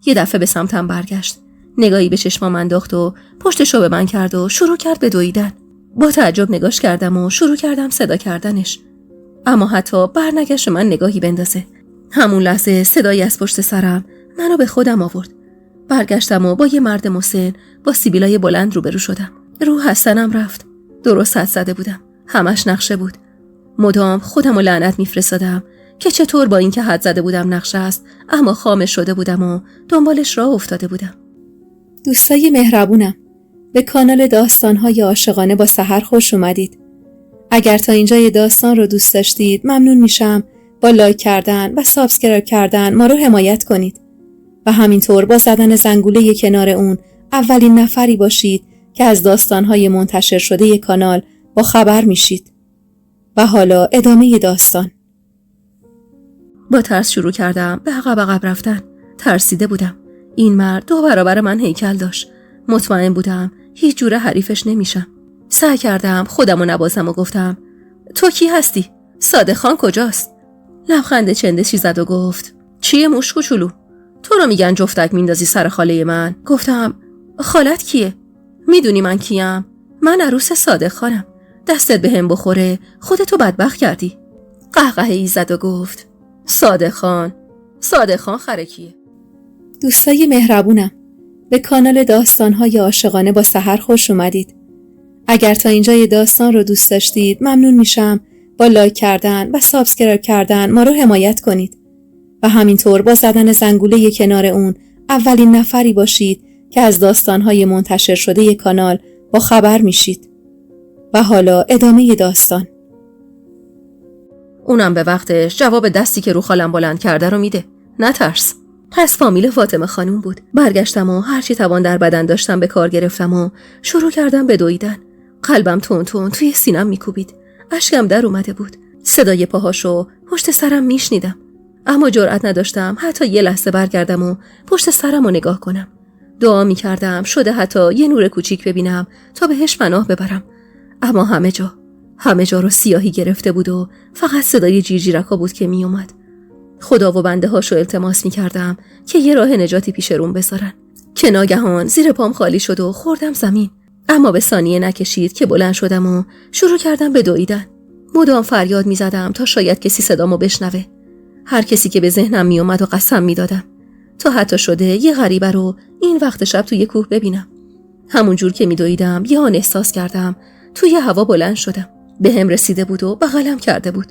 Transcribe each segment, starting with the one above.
یه دفعه به سمتم برگشت. نگاهی به چشمام انداخت و پشتشو به من کرد و شروع کرد به دویدن. با تعجب نگاش کردم و شروع کردم صدا کردنش. اما حتی برنگشت من نگاهی بندازه. همون لحظه صدایی از پشت سرم منو به خودم آورد. برگشتم و با یه مرد مسن با سیبیلای بلند روبرو شدم. رو حسنم رفت. درست حد زده بودم. همش نقشه بود. مدام خودم و لعنت میفرستادم که چطور با اینکه حد زده بودم نقشه است اما خامش شده بودم و دنبالش راه افتاده بودم. دوستای مهربونم، به کانال داستان‌های عاشقانه با سحر خوش اومدید. اگر تا اینجای داستان رو دوست داشتید ممنون میشم با لایک کردن و سابسکرایب کردن ما رو حمایت کنید و همینطور با زدن زنگوله کنار اون اولین نفری باشید که از داستان‌های منتشر شده کانال با خبر میشید. و حالا ادامه داستان. با ترس شروع کردم به عقب رفتن. ترسیده بودم. این مرد 2 برابر من هیکل داشت. مطمئن بودم هیچ جوره حریفش نمیشم. سعی کردم خودمو نبازم و گفتم تو کی هستی؟ صادق خان کجاست؟ لبخند چندشی زد و گفت چیه موش کوچولو؟ تو رو میگن جفتک میندازی سر خاله من؟ گفتم خالت کیه؟ میدونی من کیم؟ من عروس صادق خانم. دستت به هم بخوره خودتو بدبخت کردی. قهقهی زد و گفت صادق خان خره کیه؟ دوستای مهربونم، به کانال داستان‌های عاشقانه با سحر خوش اومدید. اگر تا اینجای داستان رو دوست داشتید ممنون میشم با لایک کردن و سابسکرایب کردن ما رو حمایت کنید و همینطور با زدن زنگوله کنار اون اولین نفری باشید که از داستان‌های منتشر شده کانال با خبر میشید. و حالا ادامه داستان. اونم به وقتش جواب دستی که رو خالم بلند کرده رو میده. نترس. پس فامیل فاطمه خانوم بود. برگشتم و هرچی توان در بدن داشتم به کار گرفتم و شروع کردم به دویدن. قلبم تون توی سینم میکوبید. اشکم در اومده بود. صدای پاهاشو پشت سرم میشنیدم. اما جرئت نداشتم حتی یه لحظه برگردم و پشت سرم رو نگاه کنم. دعا میکردم شده حتی یه نور کوچیک ببینم تا بهش پناه ببرم. اما همه جا رو سیاهی گرفته بود و فقط صدای جیرجیرکا بود که می اومد. خدا و بنده هاشو التماس می کردم که یه راه نجاتی پیش روم بذارن. که ناگهان زیر پام خالی شد و خوردم زمین. اما به ثانیه نکشید که بلند شدم و شروع کردم به دویدن. مدام فریاد می زدم تا شاید کسی صدامو بشنوه. هر کسی که به ذهنم می اومد و قسم می دادم تا حتی شده یه غریبه رو این وقت شب توی کوه ببینم. همون جور که می دویدم یه آن احساس کردم توی هوا بلند شدم. به هم رسیده بود و بغلم کرده بود.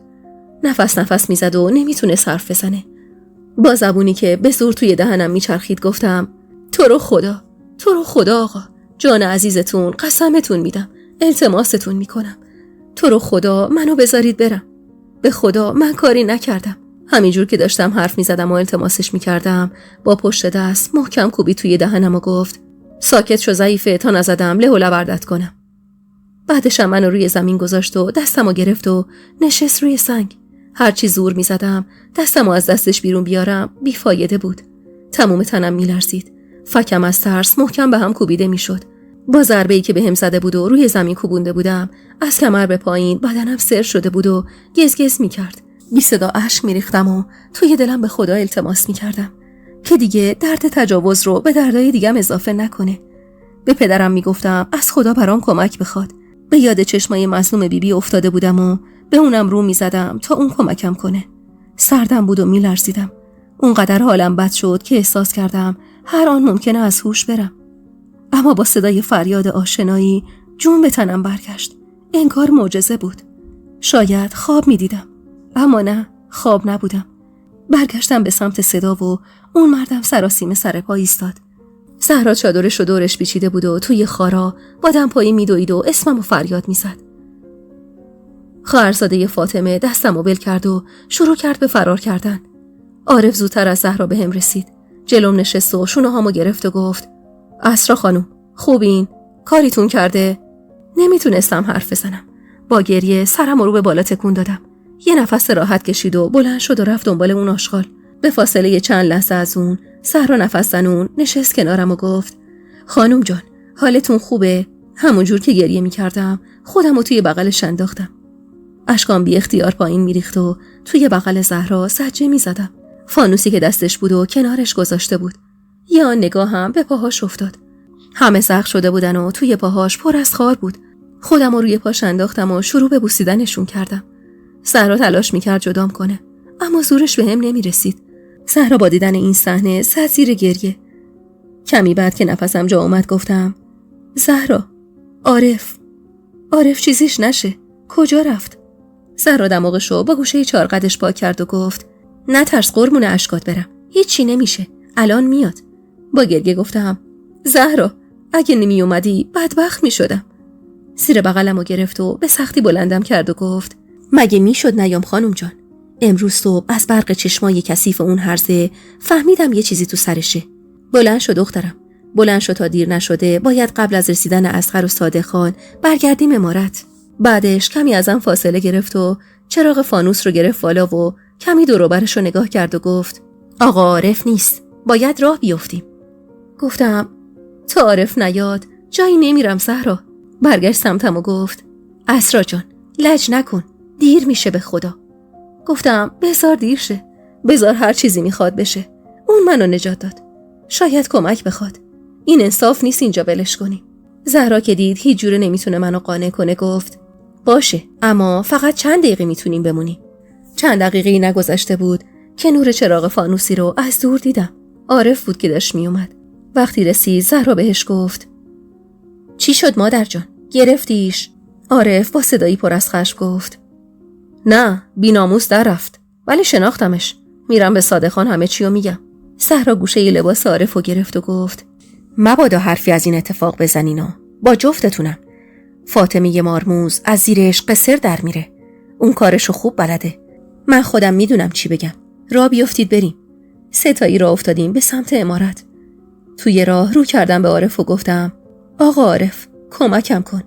نفس میزد و نمیتونست حرف بزنه. با زبونی که به زور توی دهنم میچرخید گفتم تو رو خدا آقا، جان عزیزتون قسمتون میدم، التماستون میکنم، تو رو خدا منو بذارید برم. به خدا من کاری نکردم. همینجور که داشتم حرف میزدم و التماسش میکردم با پشت دست محکم کوبی توی دهنم و گفت ساکت شو ضعیفه تا نزدم له و لوردت کنم. بعدش منو روی زمین گذاشت و دستمو گرفت و نشست روی سنگ. هرچی زور میزدم دستمو از دستش بیرون بیارم بیفایده بود. تمام تنم میلرزید. فکم از ترس محکم به هم کوبیده میشد. با ضربه‌ای که بهم زده بود و روی زمین کوبونده بودم از کمر به پایین بدنم سر شده بود و گزگز میکرد. بی صدا اشک میریختم و توی دلم به خدا التماس میکردم که دیگه درد تجاوز رو به دردای دیگم اضافه نکنه. به پدرم میگفتم از خدا برام کمک بخواد. به یاد چشمای مظلوم بیبی افتاده بودم و به اونم رو میزدم تا اون کمکم کنه. سردم بود و میلرزیدم. اونقدر حالم بد شد که احساس کردم هر آن ممکنه از هوش برم. اما با صدای فریاد آشنایی جون به تنم برگشت. انگار معجزه بود. شاید خواب میدیدم، اما نه، خواب نبودم. برگشتم به سمت صدا و اون مردم سراسیمه سر پا ایستاد. زهرا چادرش و دورش پیچیده بود و توی خارا با دمپایی میدوید و اسممو فریاد میزد. خواهرزاده فاطمه دستمو ول کرد و شروع کرد به فرار کردن. عارف زودتر از زهرا به هم رسید. جلوم نشست و شونه‌هامو گرفت و گفت اسرا خانم خوبین؟ کاریتون کرده؟ نمیتونستم حرف بزنم. با گریه سرم رو به بالا تکون دادم. یه نفس راحت کشید و بلند شد و رفت دنبال اون آشغال. به فاصله چند لحظه از اون زهرا نفس زنون نشست کنارم و گفت خانم جان حالتون خوبه؟ همون جور که گریه میکردم خودم رو توی بغلش انداختم. اشکام بی اختیار پایین میریخت و توی بغل زهرا سجه میزدم. فانوسی که دستش بود و کنارش گذاشته بود. یا آن نگاه هم به پاهاش افتاد. همه زخم شده بودن و توی پاهاش پر از خار بود. خودم رو روی پاش انداختم و شروع به بوسیدنشون کردم. زهرا تلاش میکرد جدام کنه، اما زورش به هم نمیرسید. زهرا با دیدن این صحنه زد زیر گریه. کمی بعد که نفسم جا اومد گفتم: زهرا، عارف چیزیش نشه، کجا رفت؟ زهرا دماغشو با گوشه چارقدش پاک کرد و گفت: نترس قربون اشکات برم، هیچی نمیشه، الان میاد. با گریه گفتم: زهرا، اگه نمی اومدی بدبخت میشدم. زیر بغلمو گرفت و به سختی بلندم کرد و گفت: مگه میشد نیام خانم جان؟ امروز صبح از برق چشمای کثیف اون هرزه فهمیدم یه چیزی تو سرشه. بلند شد دخترم، بلند شد تا دیر نشده باید قبل از رسیدن اصغر و صادق خان برگردیم امارت. بعدش کمی ازم فاصله گرفت و چراغ فانوس رو گرفت بالا و کمی دور و برش رو نگاه کرد و گفت: آقا عارف نیست، باید راه بیفتیم. گفتم: تا عارف نیاد جایی نمیرم زهرا. برگشت سمتم و گفت: اسرا جان، لج نکن، دیر میشه به خدا. گفتم: بذار دیر شه، بذار هر چیزی میخواد بشه، اون منو نجات داد، شاید کمک بخواد، این انصاف نیست اینجا ولش کنی. زهرا که دید هیچ جوره نمیتونه منو قانع کنه گفت: باشه، اما فقط چند دقیقه میتونیم بمونیم. چند دقیقه‌ای نگذشته بود که نور چراغ فانوسی رو از دور دیدم. عارف بود که داشت میومد. وقتی رسید زهرا بهش گفت: چی شد مادر جان؟ گرفتیش؟ عارف با صدایی پر از خشم گفت: نه، بی‌ناموس در رفت، ولی شناختمش، میرم به صادق خان همه چی رو میگم. زهرا گوشه ی لباس عارف رو گرفت و گفت: مبادا حرفی از این اتفاق بزنینا، با جفتتونم. فاطمه مارموز از زیر عشق قصر در میره، اون کارشو خوب بلده. من خودم میدونم چی بگم. راه بیافتید بریم. 3 تایی راه افتادیم به سمت عمارت. توی راه رو کردم به عارف و گفتم: آقا عارف، کمکم کن.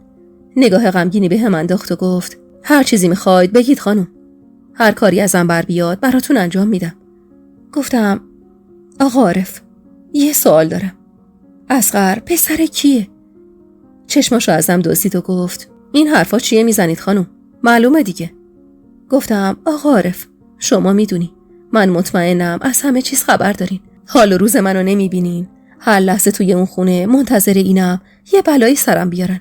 نگاه غمگینی به هم انداخت و گفت: هر چیزی میخواید بگید خانم، هر کاری ازم بر بیاد براتون انجام میدم. گفتم: آقا عارف، یه سوال دارم. اصغر پسر کیه؟ چشماشو ازم دزدید و گفت: این حرفا چیه میزنید خانم؟ معلومه دیگه. گفتم: آقا عارف، شما میدونی، من مطمئنم از همه چیز خبر دارین. حال و روز منو نمیبینین؟ هر لحظه توی اون خونه منتظر اینم یه بلایی سرم بیارن.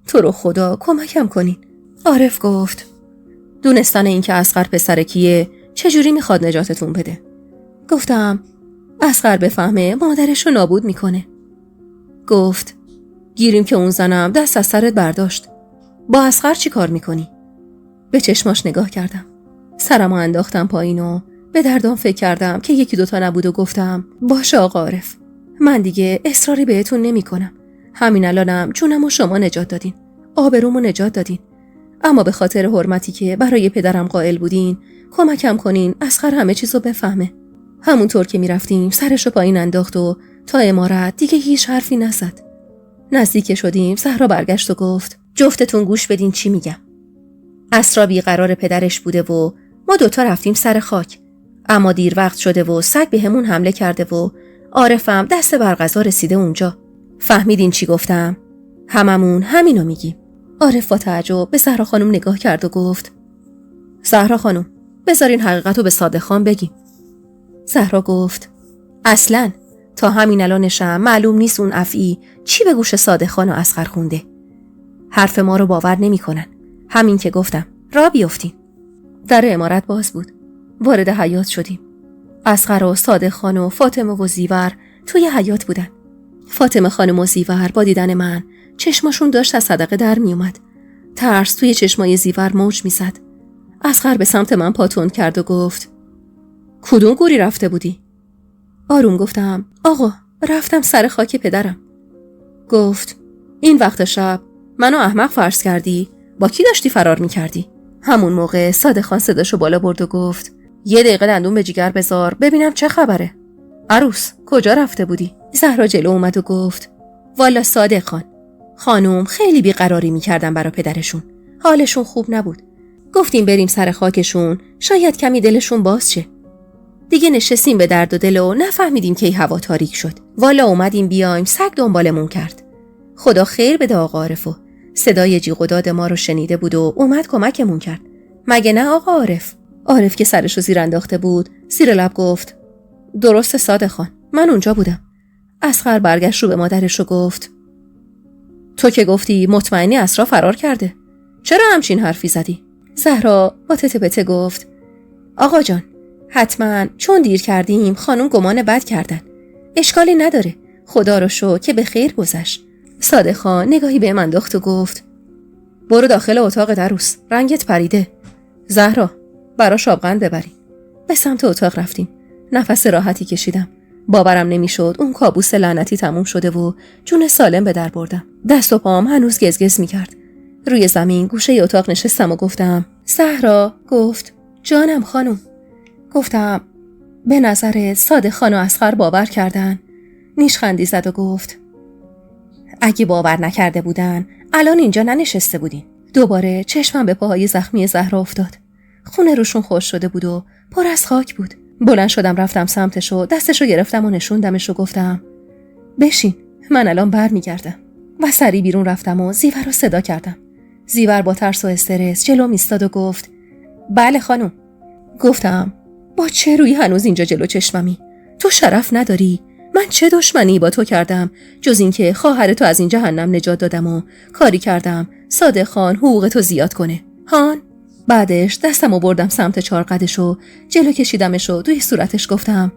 تو رو خدا کمکم کنین. عارف گفت: دونستن این که اصغر پسر کیه چجوری میخواد نجاتتون بده؟ گفتم: اصغر بفهمه مادرشو نابود میکنه. گفت: گیریم که اون زنم دست از سرت برداشت. با اصغر چی کار میکنی؟ به چشماش نگاه کردم. سرمو انداختم پایین و به دردام فکر کردم که 1-2 تا نبود و گفتم: باشه آقا عارف، من دیگه اصراری بهتون نمی کنم. همین الانم جونمو شما نجات دادین، آبرومو نجات دادین، اما به خاطر حرمتی که برای پدرم قائل بودین کمکم کنین اصغر همه چیزو بفهمه. همونطور که میرفتیم سرشو پایین انداخت و تا عمارت دیگه هیچ حرفی نزد. نزدیک شدیم زهرا برگشت و گفت: جفتتون گوش بدین چی میگم. اسرا بیقرار پدرش بوده و ما 2 تا رفتیم سر خاک، اما دیر وقت شده و سگ به همون حمله کرده و عارفم دست برغذا رسیده اونجا. فهمیدین چی گفتم؟ هممون همینو میگیم. عارف با تعجب به زهرا خانم نگاه کرد و گفت: زهرا خانم، بذارین حقیقتو به صادق خان بگیم. زهرا گفت: اصلاً تا همین الانشم معلوم نیست اون افعی چی به گوش صادق خان و اصغر خونده. حرف ما رو باور نمی‌کنن. همین که گفتم راه بیافتین. در عمارت باز بود. وارد حیاط شدیم. اصغر و صادق خان و فاطمه و زیور توی حیاط بودن. فاطمه خانم و زیور با دیدن من چشماشون داشت از صدقه در می اومد. ترس توی چشمای زیور موج می زد. اصغر به سمت من پاتون کرد و گفت: کدوم گوری رفته بودی؟ آروم گفتم: آقا، رفتم سر خاک پدرم. گفت: این وقت شب منو احمق فرض کردی؟ با کی داشتی فرار می کردی؟ همون موقع صادق خان صداشو بالا برد و گفت: 1 دقیقه دندون به جیگر بذار ببینم چه خبره. عروس، کجا رفته بودی؟ زهرا جلو اومد و گفت: والا صادق خان، خانوم خیلی بیقراری میکردن برا پدرشون، حالشون خوب نبود. گفتیم بریم سر خاکشون، شاید کمی دلشون باز شه. دیگه نشستیم به درد و دل و نفهمیدیم که هوا تاریک شد. والا اومدیم بیایم، سگ دنبالمون کرد. خدا خیر بده آقا عارفو، صدای جیغ و داد ما رو شنیده بود و اومد کمکمون کرد. مگه نه آقا عارف؟ عارف که سرشو زیر انداخته بود زیر لب گفت: درسته صادق خان، من اونجا بودم، اصغر برگشت رو به مادرش و گفت تو که گفتی مطمئنی اسرا فرار کرده، چرا همچین حرفی زدی؟ زهرا با تته بته گفت آقا جان، حتما چون دیر کردیم خانم گمان بد کردن، اشکالی نداره، خدا رو شکر که به خیر گذشت. صادق خان نگاهی به من انداخت و گفت برو داخل اتاق عروس، رنگت پریده. زهرا براش آبغند ببری. به سمت اتاق رفتیم. نفس راحتی کشیدم. باورم نمیشد اون کابوس لعنتی تموم شده و جون سالم به در بردم. دست و پام هنوز گزگز میکرد. روی زمین گوشه اتاق نشستم و گفتم زهرا. گفت جانم خانم. گفتم به نظر صادق خان و اصغر باور کردن؟ نیشخندی زد و گفت اگه باور نکرده بودن الان اینجا ننشسته بودین. دوباره چشمم به پاهای زخمی زهرا افتاد. خونه روشون خوش شده بود و پر از خاک بود. بلند شدم رفتم سمتش و دستشو گرفتم و نشوندمش و گفتم بشین، من الان برمیگردم. و سری بیرون رفتم و زیور رو صدا کردم. زیور با ترس و استرس جلوم ایستاد و گفت بله خانم. گفتم با چه روی هنوز اینجا جلو چشممی؟ تو شرف نداری؟ من چه دشمنی با تو کردم جز اینکه خواهر تو از این جهنم نجات دادم و کاری کردم صادق خان حقوق تو زیاد کنه هان؟ بعدش دستمو بردم سمت چارقدش و جلو کشیدمش و دوی صورتش گفتم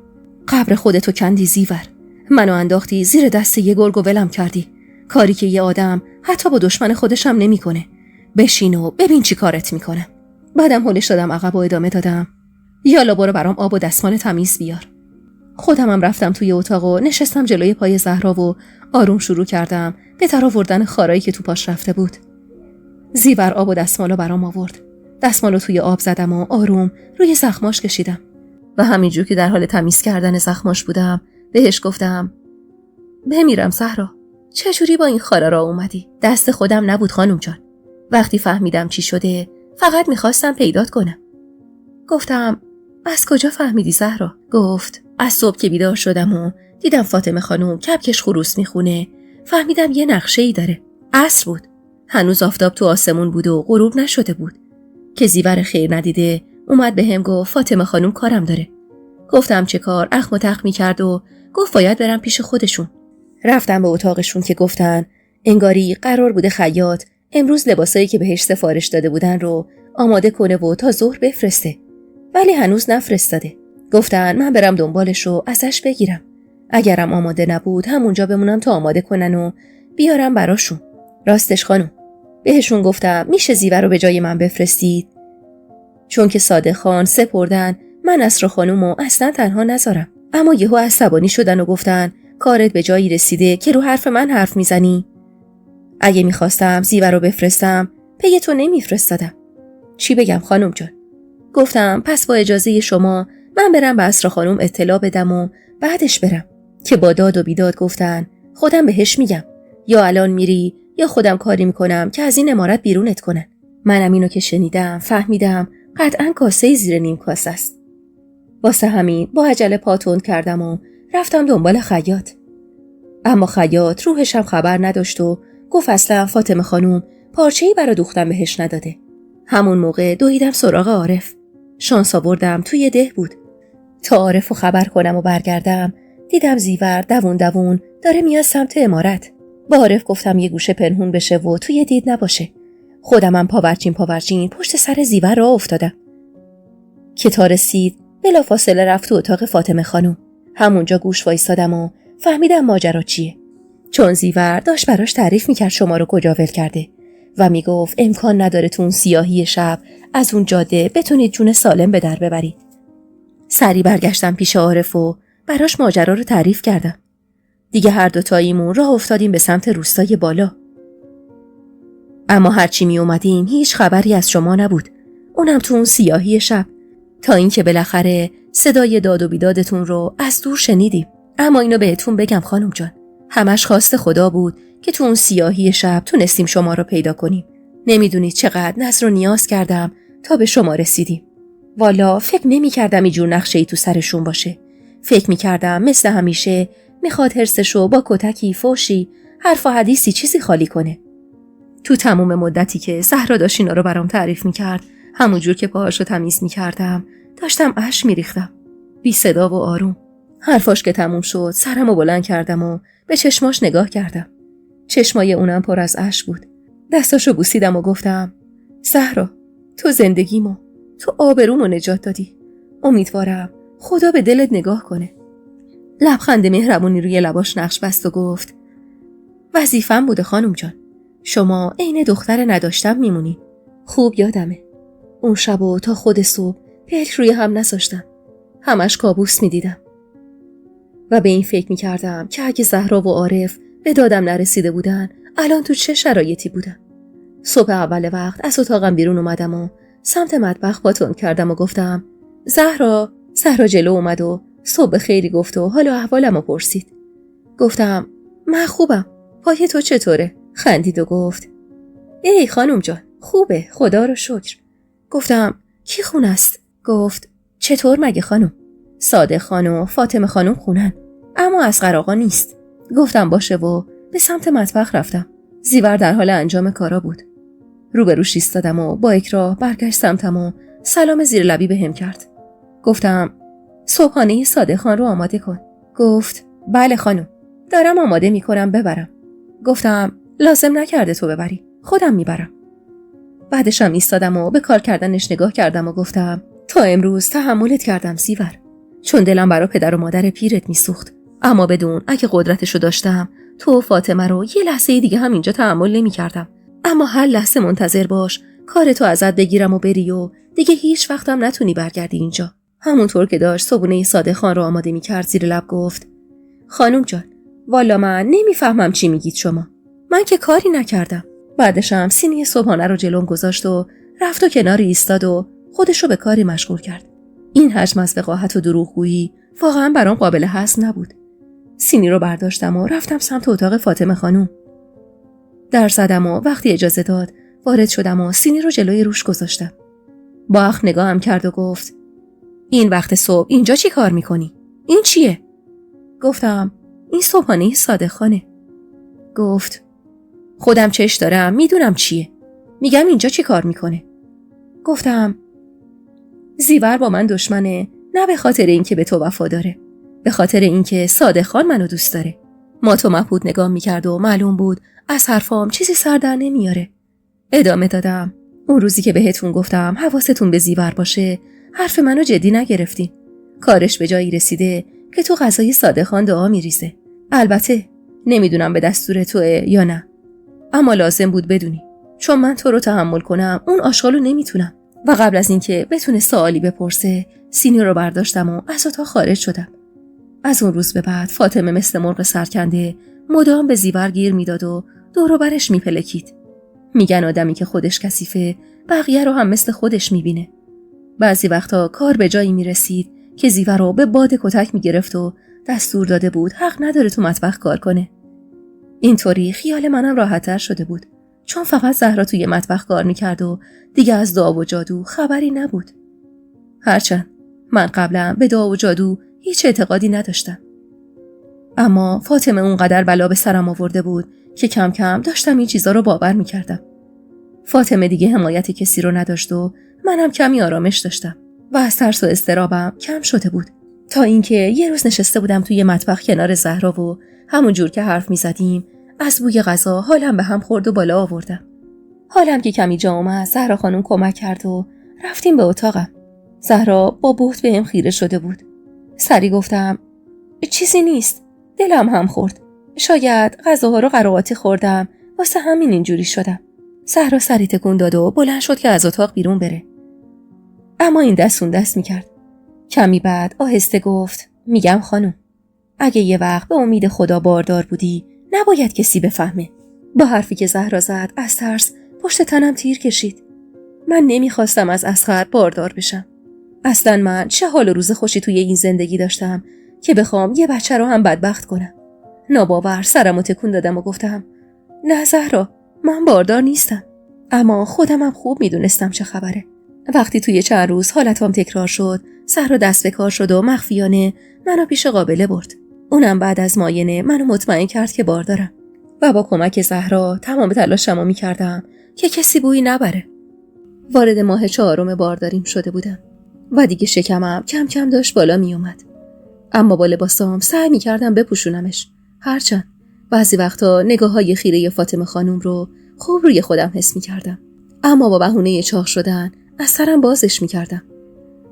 قبر خودتو کندی زیور، منو انداختی زیر دست یه گرگ و ولم کردی، کاری که یه آدم حتی با دشمن خودش هم نمیکنه. بشین و ببین چی کارت میکنه. بعدم هلش دادم عقب و ادامه دادم یالا برو برام آب و دستمال تمیز بیار. خودمم رفتم توی اتاق و نشستم جلوی پای زهرا و آروم شروع کردم به در آوردن خارایی که تو پاش رفته بود. زیور آب و دستمالو برام آورد. دستمالو توی آب زدم و آروم روی زخماش کشیدم و همینجور که در حال تمیز کردن زخماش بودم بهش گفتم بمیرم زهرا، چجوری با این خارا را اومدی؟ دست خودم نبود خانم جان. وقتی فهمیدم چی شده فقط میخواستم پیدات کنم. گفتم از کجا فهمیدی زهرا؟ گفت از صبح که بیدار شدم و دیدم فاطمه خانم کبکش خروس میخونه، فهمیدم یه نقشه‌ای داره. عصر بود، هنوز آفتاب تو آسمون بود و غروب نشده بود که زیور خیر ندیده اومد به هم گفت فاطمه خانم کارم داره. گفتم چه کار؟ اخم و تخم میکرد و گفت باید برم پیش خودشون. رفتم به اتاقشون که گفتن انگاری قرار بوده خیاط امروز لباسایی که بهش سفارش داده بودن رو آماده کنه و تا ظهر بفرسته، ولی هنوز نفرستاده. گفتن من برم دنبالش رو ازش بگیرم، اگرم آماده نبود همونجا بمونم تا آماده کنن و بیارم براشون. راستش خانم، بهشون گفتم میشه زیور رو به جای من بفرستید؟ چون که صادق خان سپردن من اسرا خانومو اصلا تنها نذارم. اما یهو عصبانی شدن و گفتن کارت به جایی رسیده که رو حرف من حرف میزنی؟ اگه میخواستم زیور رو بفرستم پی تو نمیفرستادم. چی بگم خانم جان؟ گفتم پس با اجازه شما من برم به اسرا خانم اطلاع بدم و بعدش برم. که با داد و بیداد گفتن خودم بهش میگم، یا الان میری یا خودم کاری میکنم که از این عمارت بیرونت کنن. منم اینو که شنیدم فهمیدم قطعاً کاسه زیر نیم کاسه است. واسه همین با عجله پاتوند کردم و رفتم دنبال خیاط. اما خیاط روحشم خبر نداشت و گفت اصلا فاطمه خانوم پارچه‌ای برا دوختن بهش نداده. همون موقع دویدم سراغ عارف. شانس آوردم توی ده بود. تا عارفو خبر کنم و برگردم دیدم زیور دوون دوون داره میاد سمت عمارت. با عارف گفتم یه گوشه پنهون بشه و توی دید نباشه. خودمم پاورچین پشت سر زیور راه افتادم. که تا رسید بلافاصله رفت تو اتاق فاطمه خانوم. همونجا گوش وایسادم و فهمیدم ماجرا چیه. چون زیور داشت براش تعریف میکرد شما رو کجا ول کرده و میگفت امکان نداره تو اون سیاهی شب از اون جاده بتونید جون سالم به در ببرید. سری برگشتم پیش عارف و براش ماجرا رو تعریف کردم. دیگه هر دوتاییمون راه افتادیم به سمت روستای بالا. اما هرچی می اومدیم هیچ خبری از شما نبود، اونم تو اون سیاهی شب، تا اینکه بالاخره صدای داد و بیدادتون رو از دور شنیدیم. اما اینو بهتون بگم خانم جان، همش خواست خدا بود که تو اون سیاهی شب تونستیم شما رو پیدا کنیم. نمیدونید چقدر نظر و نیاز کردم تا به شما رسیدیم. والا فکر نمی کردم اینجور نقشه‌ای تو سرشون باشه. فکر می کردم مثل همیشه میخواد حرسشو با کتکی فوشی حرف و حدیثی چیزی خالی کنه. تو تموم مدتی که زهرا داشت اینا رو برام تعریف میکرد، همونجور که پاهاشو تمیز میکردم داشتم اشک میریختم، بی صدا و آروم. حرفاش که تموم شد سرمو بلند کردم و به چشماش نگاه کردم. چشمای اونم پر از اشک بود. دستاشو بوسیدم و گفتم زهرا، تو زندگیمو، تو آبرومو نجات دادی. امیدوارم خدا به دلت نگاه کنه. لبخند مهربونی روی لباش نقش بست و گفت وظیفه‌م بوده خانم جان. شما عین دختر نداشتم میمونی. خوب یادمه. اون شبو تا خود صبح پلک روی هم نذاشتم. همش کابوس میدیدم. و به این فکر میکردم که اگه زهرا و عارف به دادم نرسیده بودن الان تو چه شرایطی بودن. صبح اول وقت از اتاقم بیرون اومدم و سمت مطبخ باتون کردم و گفتم زهرا جلو اومد و صبح خیری گفت و حال و احوالمو پرسید. گفتم من خوبم. پای تو چطوره؟ خندید و گفت ای خانم جان خوبه خدا رو شکر. گفتم کی خونه است؟ گفت چطور مگه خانم؟ صادق خانم و فاطمه خانم خونن اما اصغر آقا نیست. گفتم باشه و به سمت مطبخ رفتم. زیور در حال انجام کارا بود. روبروش ایستادم و با اکراه برگشت سمتم و سلام زیر لبی بهم کرد. گفتم صبحانه صادق خان رو آماده کن. گفت بله خانم دارم آماده میکنم ببرم. گفتم لازم نکرده تو ببری، خودم میبرم. بعدشم ایستادم و به کار کردنش نگاه کردم و گفتم تا امروز تحملت کردم زیور، چون دلم برا پدر و مادر پیرت میسوخت، اما بدون اگه قدرتشو داشتم تو و فاطمه رو یه لحظه دیگه هم اینجا تحمل نمیکردم. اما هر لحظه منتظر باش کارتو ازت بگیرم و بری و دیگه هیچ وقتم نتونی برگردی اینجا. همونطور که داشت صبحونه صادق خان رو آماده میکرد زیر لب گفت خانم جان والا من نمیفهمم چی میگید شما. من که کاری نکردم. بعدشم سینی صبحانه رو جلوم گذاشت و رفت و کناری ایستاد و خودشو به کاری مشغول کرد. این حجم از وقاحت و دروغگویی واقعا برام قابل هضم نبود. سینی رو برداشتم و رفتم سمت اتاق فاطمه خانم. در زدم و وقتی اجازه داد وارد شدم و سینی رو جلوی روش گذاشتم. با اخ نگاهم کرد و گفت این وقت صبح اینجا چی کار میکنی؟ این چیه؟ گفتم این صبحانه صادق خانه. گفت خودم چش دارم میدونم چیه. میگم اینجا چی کار میکنه؟ گفتم زیور با من دشمنه، نه به خاطر اینکه به تو وفاداره، به خاطر اینکه صادق خان منو دوست داره. ما تو مبهوت نگاه میکرد و معلوم بود از حرفام چیزی سر در نمیاره. ادامه دادم اون روزی که بهتون گفتم حواستون به زیور باشه حرف منو جدی نگرفتین. کارش به جایی رسیده که تو غذای صادق خان دعا میریزه. البته نمیدونم به دستور توئه یا نه، اما لازم بود بدونی، چون من تو رو تحمل کنم اون آشغالو نمیتونم. و قبل از اینکه بتونه سوالی بپرسه سینی رو برداشتم و از اتاق خارج شدم. از اون روز به بعد فاطمه مثل مرغ سرکنده مدام به زیور گیر میداد و دور و برش میپلکید. میگن آدمی که خودش کثیفه بقیه رو هم مثل خودش میبینه. بعضی وقتا کار به جایی میرسید که زیور رو به باد کتک میگرفت و دستور داده بود حق نداره تو مطبخ کار کنه. اینطوری خیال منم راحت‌تر شده بود، چون فقط زهرا توی مطبخ کار میکرد و دیگه از دعا و جادو خبری نبود. هرچند من قبلا به دعا و جادو هیچ اعتقادی نداشتم، اما فاطمه اونقدر بلا به سرم آورده بود که کم کم داشتم این چیزا رو باور میکردم. فاطمه دیگه حمایت کسی رو نداشت و منم کمی آرامش داشتم و از ترس و اضطرابم کم شده بود، تا اینکه یه روز نشسته بودم توی مطبخ کنار زهرا و همون جور که حرف میزدیم از بوی غذا حالم به هم خورد و بالا آوردم. حالم که کمی جا اومد زهرا خانم کمک کرد و رفتیم به اتاقم. زهرا با بهت بهم خیره شده بود. سری گفتم چیزی نیست، دلم هم خورد، شاید غذاها رو قرائتی خوردم واسه همین اینجوری شدم. زهرا سری تکون داد و بلند شد که از اتاق بیرون بره، اما این دستون دست میکرد. کمی بعد آهسته گفت میگم خانم، اگه یه وقت به امید خدا باردار بودی نباید کسی بفهمه. با حرفی که زهرا زد از ترس پشت تنم تیر کشید. من نمیخواستم از اصغر باردار بشم. اصلا من چه حال و روز خوشی توی این زندگی داشتم که بخوام یه بچه رو هم بدبخت کنم. ناباور سرمو تکون دادم و گفتم نه زهرا، من باردار نیستم. اما خودم هم خوب میدونستم چه خبره. وقتی توی چند روز حالتام تکرار شد، زهرا دست به کار شد و مخفیانه منو پیش قابله برد. اونم بعد از معاینه منو مطمئن کرد که باردارم و با کمک زهرا تمام تلاشمو میکردم که کسی بویی نبره. وارد ماه 4 بارداریم شده بودم و دیگه شکمم کم کم داشت بالا می اومد. اما با لباسام سعی می‌کردم بپوشونمش. هرچند بعضی وقتا نگاه‌های خیره فاطمه خانم رو خوب روی خودم حس می‌کردم، اما با بهونه چاق شدن از سرم بازش می‌کردم.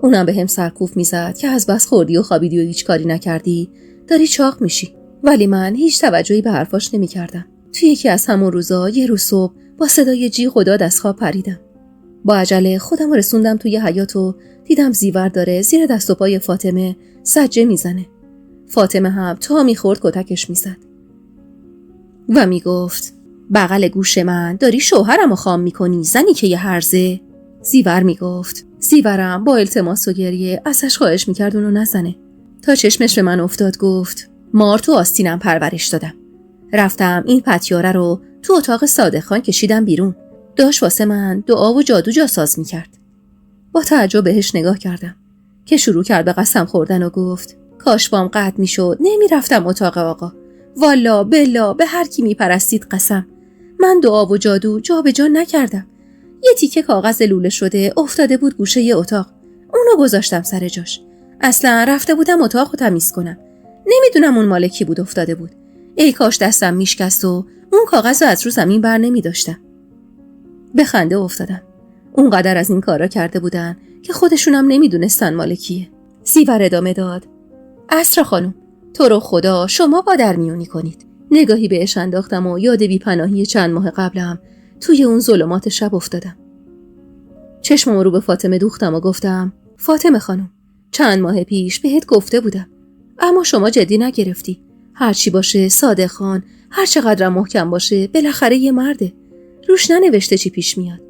اونم به هم سرکوف می‌زد که از بس خوردی و خوابیدی و هیچ کاری نکردی داری چاق میشی. ولی من هیچ توجهی به حرفاش نمی‌کردم. توی یکی از همون روزا یه روز صبح با صدای جیغ و داد از خواب پریدم. با عجله خودم رسوندم توی حیاط و دیدم زیور داره زیر دست و پای فاطمه سجه میزنه. فاطمه هم تا میخورد کتکش میزد و میگفت بغل گوش من داری شوهرمو خام میکنی زنی که یه هرزه. زیور میگفت. زیورم با التماس و گریه ازش خواهش میکرد اونو نزنه. تا چشمش به من افتاد گفت مار تو آستینم پرورش دادم. رفتم این پتیاره رو تو اتاق صادق خان کشیدم بیرون. داشت واسه من دعا و جادو جاساز میکرد. با تعجب بهش نگاه کردم که شروع کرد به قسم خوردن و گفت کاش بام قطع میشد نمیرفتم اتاق آقا. والا بلا به هر کی میپرستید قسم. من دعا و جادو جا به جا نکردم. یه تیکه کاغذ لوله شده افتاده بود گوشه یه اتاق. اونو گذاشتم سر جاش. اصلا رفته بودم اتاقو تمیز کنم. نمیدونم اون مال کی بود افتاده بود. ای کاش دستم میشکست و اون کاغذ رو از رو زمین بر نمیداشتم. به خنده افتادم. اونقدر از این کارا کرده بودن که خودشونم نمیدونستن مال کیه. زیور ادامه داد اسرا خانم تو رو خدا شما با درمیونی کنید. نگاهی بهش انداختم و یاد بی‌پناهی چند ماه قبلم توی اون ظلمات شب افتادم. چشمم رو به فاطمه دوختم و گفتم فاطمه خانم چند ماه پیش بهت گفته بودم اما شما جدی نگرفتی. هر چی باشه صادق خان هر چقدر محکم باشه بالاخره یه مرده. روش ننوشته چی پیش میاد.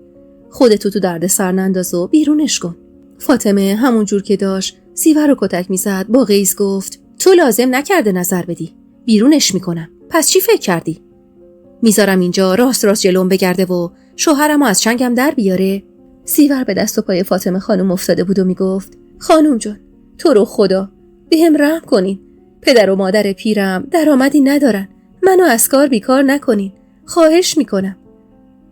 خودتو تو درد سر ننداز و بیرونش کن. فاطمه همون جور که داشت زیور رو کتک میزد با غیظ گفت تو لازم نکرده نظر بدی. بیرونش میکنم. پس چی فکر کردی؟ میذارم اینجا راست جلوم بگرده و شوهرمو از چنگم در بیاره؟ زیور به دست و پای فاطمه خانم افتاده بود و میگفت خانم جان تو رو خدا بهم رحم کنین. پدر و مادر پیرم درآمدی ندارن. منو از کار بیکار نکنین. خواهش میکنم.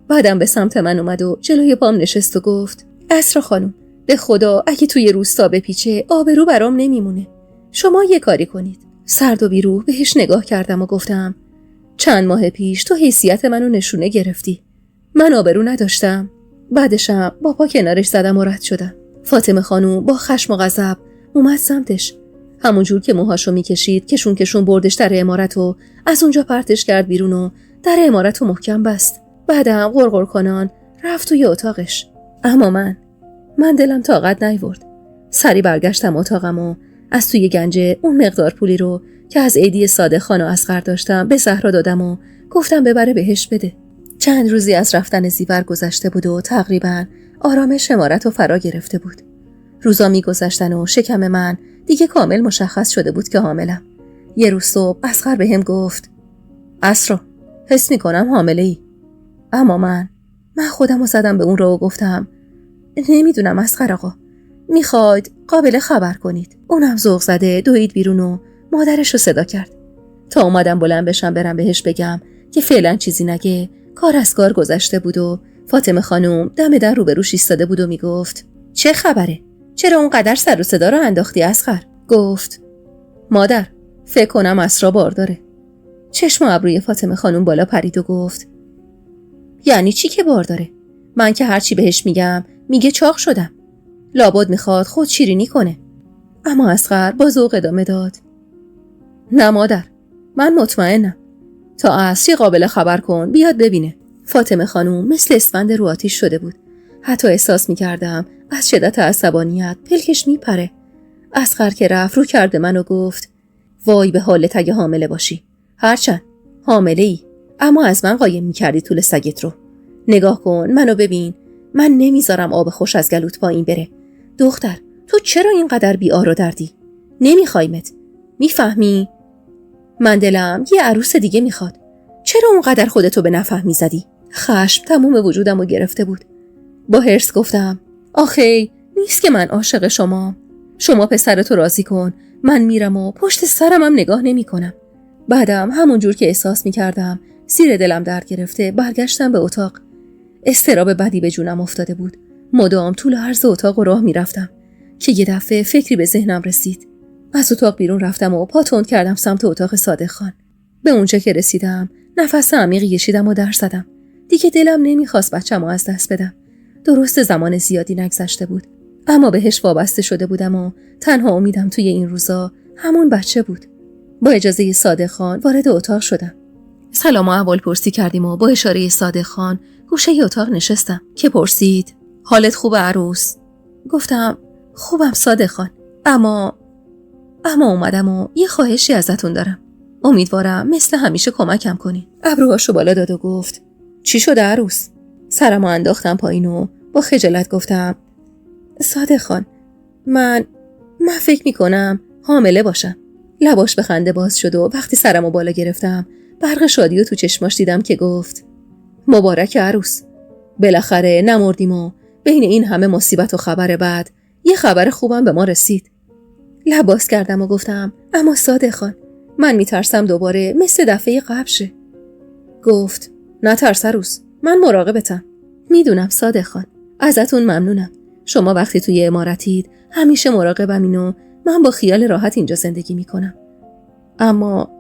بعدم به سمت من اومد و جلوی پام نشست و گفت اسرا خانم به خدا اگه توی روستا بپیچه آبرو برام نمیمونه. شما یه کاری کنید. سرد و بیروح بهش نگاه کردم و گفتم چند ماه پیش تو حیثیت منو نشونه گرفتی. من آبرو نداشتم. بعدشم با پا کنارش زدم و رد شدم. فاطمه خانم با خشم و غضب اومد سمتش. همونجور که موهاشو میکشید کشون بردش در عمارت و از اونجا پرتش کرد بیرون و در عمارت رو محکم بست. بعدم غرغر کنان رفت توی اتاقش. اما من دلم طاقت نیورد. سری برگشتم اتاقم و از توی گنجه اون مقدار پولی رو که از عیدی صادق خان و اصغر داشتم به زهرا دادم و گفتم ببره بهش بده. چند روزی از رفتن زیور گذشته بود و تقریباً آرامش عمارت رو فرا گرفته بود. روزا میگذشتن و شکم من دیگه کامل مشخص شده بود که حاملم. یه روز صبح اصغر بهم گفت اسرا حس میکنم حامله‌ای. اما من خودم رو زدم به اون رو و گفتم نمیدونم اصغر آقا. میخواید قابل خبر کنید. اونم ذوق زده دوید بیرون و مادرش رو صدا کرد. تا اومدم بلند بشم برم بهش بگم که فعلا چیزی نگه کار از کار گذشته بود و فاطمه خانم دم در روبروش ایستاده بود و میگفت چه خبره؟ چرا اونقدر سر و صدا رو انداختی اصغر؟ گفت مادر فکر کنم اسرا بارداره. چشم و ابروی فاطمه خانم بالا پرید و گفت یعنی چی که بارداره؟ من که هرچی بهش میگم میگه چاق شدم. لابد میخواد خود شیرینی کنه. اما اصغر با ذوق ادامه داد نه مادر من مطمئنم. تا عصری قابل خبر کن بیاد ببینه. فاطمه خانم مثل اسفند رو آتیش شده بود. حتی احساس میکردم از شدت عصبانیت پلکش میپره. اصغر که رفت رو کرده من و گفت وای به حالت اگه حامله باشی. هرچند حامله ای اما از من قایم میکردی طول سگت رو. نگاه کن منو ببین. من نمیذارم آب خوش از گلوت پایین بره. دختر تو چرا اینقدر بی‌آر و دردی؟ نمیخوایمت. میفهمی؟ من دلم یه عروس دیگه میخواد. چرا اونقدر خودتو به نفهمی زدی؟ خشم تموم وجودمو گرفته بود. با حرص گفتم آخی نیست که من عاشق شما پسرتو راضی کن. من میرم و پشت سرم هم نگاه نمی کنم. بعدم همون جور که احساس میکردم زیر دلم درد گرفته برگشتم به اتاق. اضطراب بدی به جونم افتاده بود. مدام طول عرض اتاق و راه میرفتم که یه دفعه فکری به ذهنم رسید. از اتاق بیرون رفتم و پا تند کردم سمت اتاق صادق خان. به اونجا که رسیدم نفس عمیقی کشیدم و در زدم. دیگه دلم نمیخواست بچه‌مو از دست بدم. درست زمان زیادی نگذشته بود، اما بهش وابسته شده بودم و تنها امیدم توی این روزا همون بچه بود. با اجازه صادق خان وارد اتاق شدم. سلام و احوالپرسی کردیم و با اشاره صادق خان گوشه اتاق نشستم که پرسید حالت خوبه عروس؟ گفتم خوبم صادق خان، اما اومدم و یه خواهشی ازتون دارم. امیدوارم مثل همیشه کمکم کنین. ابروهاشو بالا داد و گفت چی شده عروس؟ سرمو انداختم پایین و با خجالت گفتم صادق خان، من فکر میکنم حامله باشم. لباش به خنده باز شد و وقتی سرمو بالا گرفتم برق شادی و تو چشماش دیدم که گفت مبارک عروس، بالاخره نمردیم و بین این همه مصیبت و خبر بد یه خبر خوبم به ما رسید. لب باز کردم و گفتم اما صادق خان، من میترسم دوباره مثل دفعه قبل شه. گفت نترس عروس، من مراقبتم. میدونم صادق خان، ازتون ممنونم. شما وقتی توی عمارتید همیشه مراقبم و من با خیال راحت اینجا زندگی میکنم. اما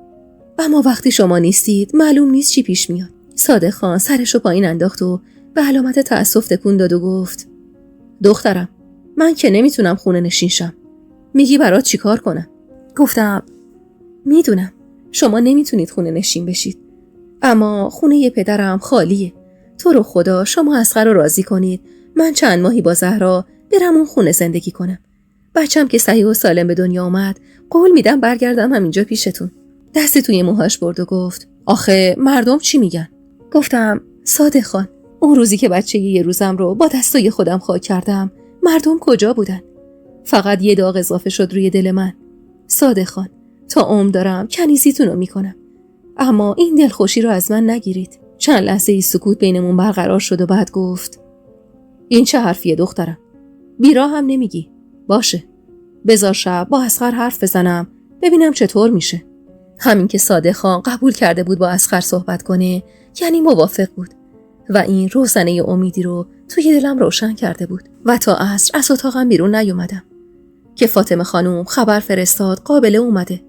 وقتی شما نیستید معلوم نیست چی پیش میاد. صادق خان سرشو پایین انداخت و به علامت تأسف تکون داد و گفت دخترم، من که نمیتونم خونه نشین شم. میگی برات چی کار کنم؟ گفتم میدونم شما نمیتونید خونه نشین بشید، اما خونه پدرم خالیه. تو رو خدا شما اصغر رو راضی کنید من چند ماهی با زهرا برم اون خونه زندگی کنم. بچم که صحیح و سالم به دنیا اومد قول میدم برگردم همینجا پیشتون. دستی توی موهاش برد و گفت آخه مردم چی میگن؟ گفتم صادق خان، اون روزی که بچه یه روزم رو با دستای خودم خاک کردم مردم کجا بودن؟ فقط یه داغ اضافه شد روی دل من. صادق خان، تا عمر دارم کنیزیتون رو میکنم، اما این دلخوشی رو از من نگیرید. چند لحظه ای سکوت بینمون برقرار شد و بعد گفت این چه حرفیه دخترم؟ بیراه هم نمیگی؟ باشه، بذار شب با اصغر حرف بزنم ببینم چطور میشه. همین که صادق خان قبول کرده بود با اصغر صحبت کنه یعنی موافق بود و این روزنه امیدی رو توی دلم روشن کرده بود و تا عصر از اتاقم بیرون نیومدم که فاطمه خانوم خبر فرستاد قابله اومده.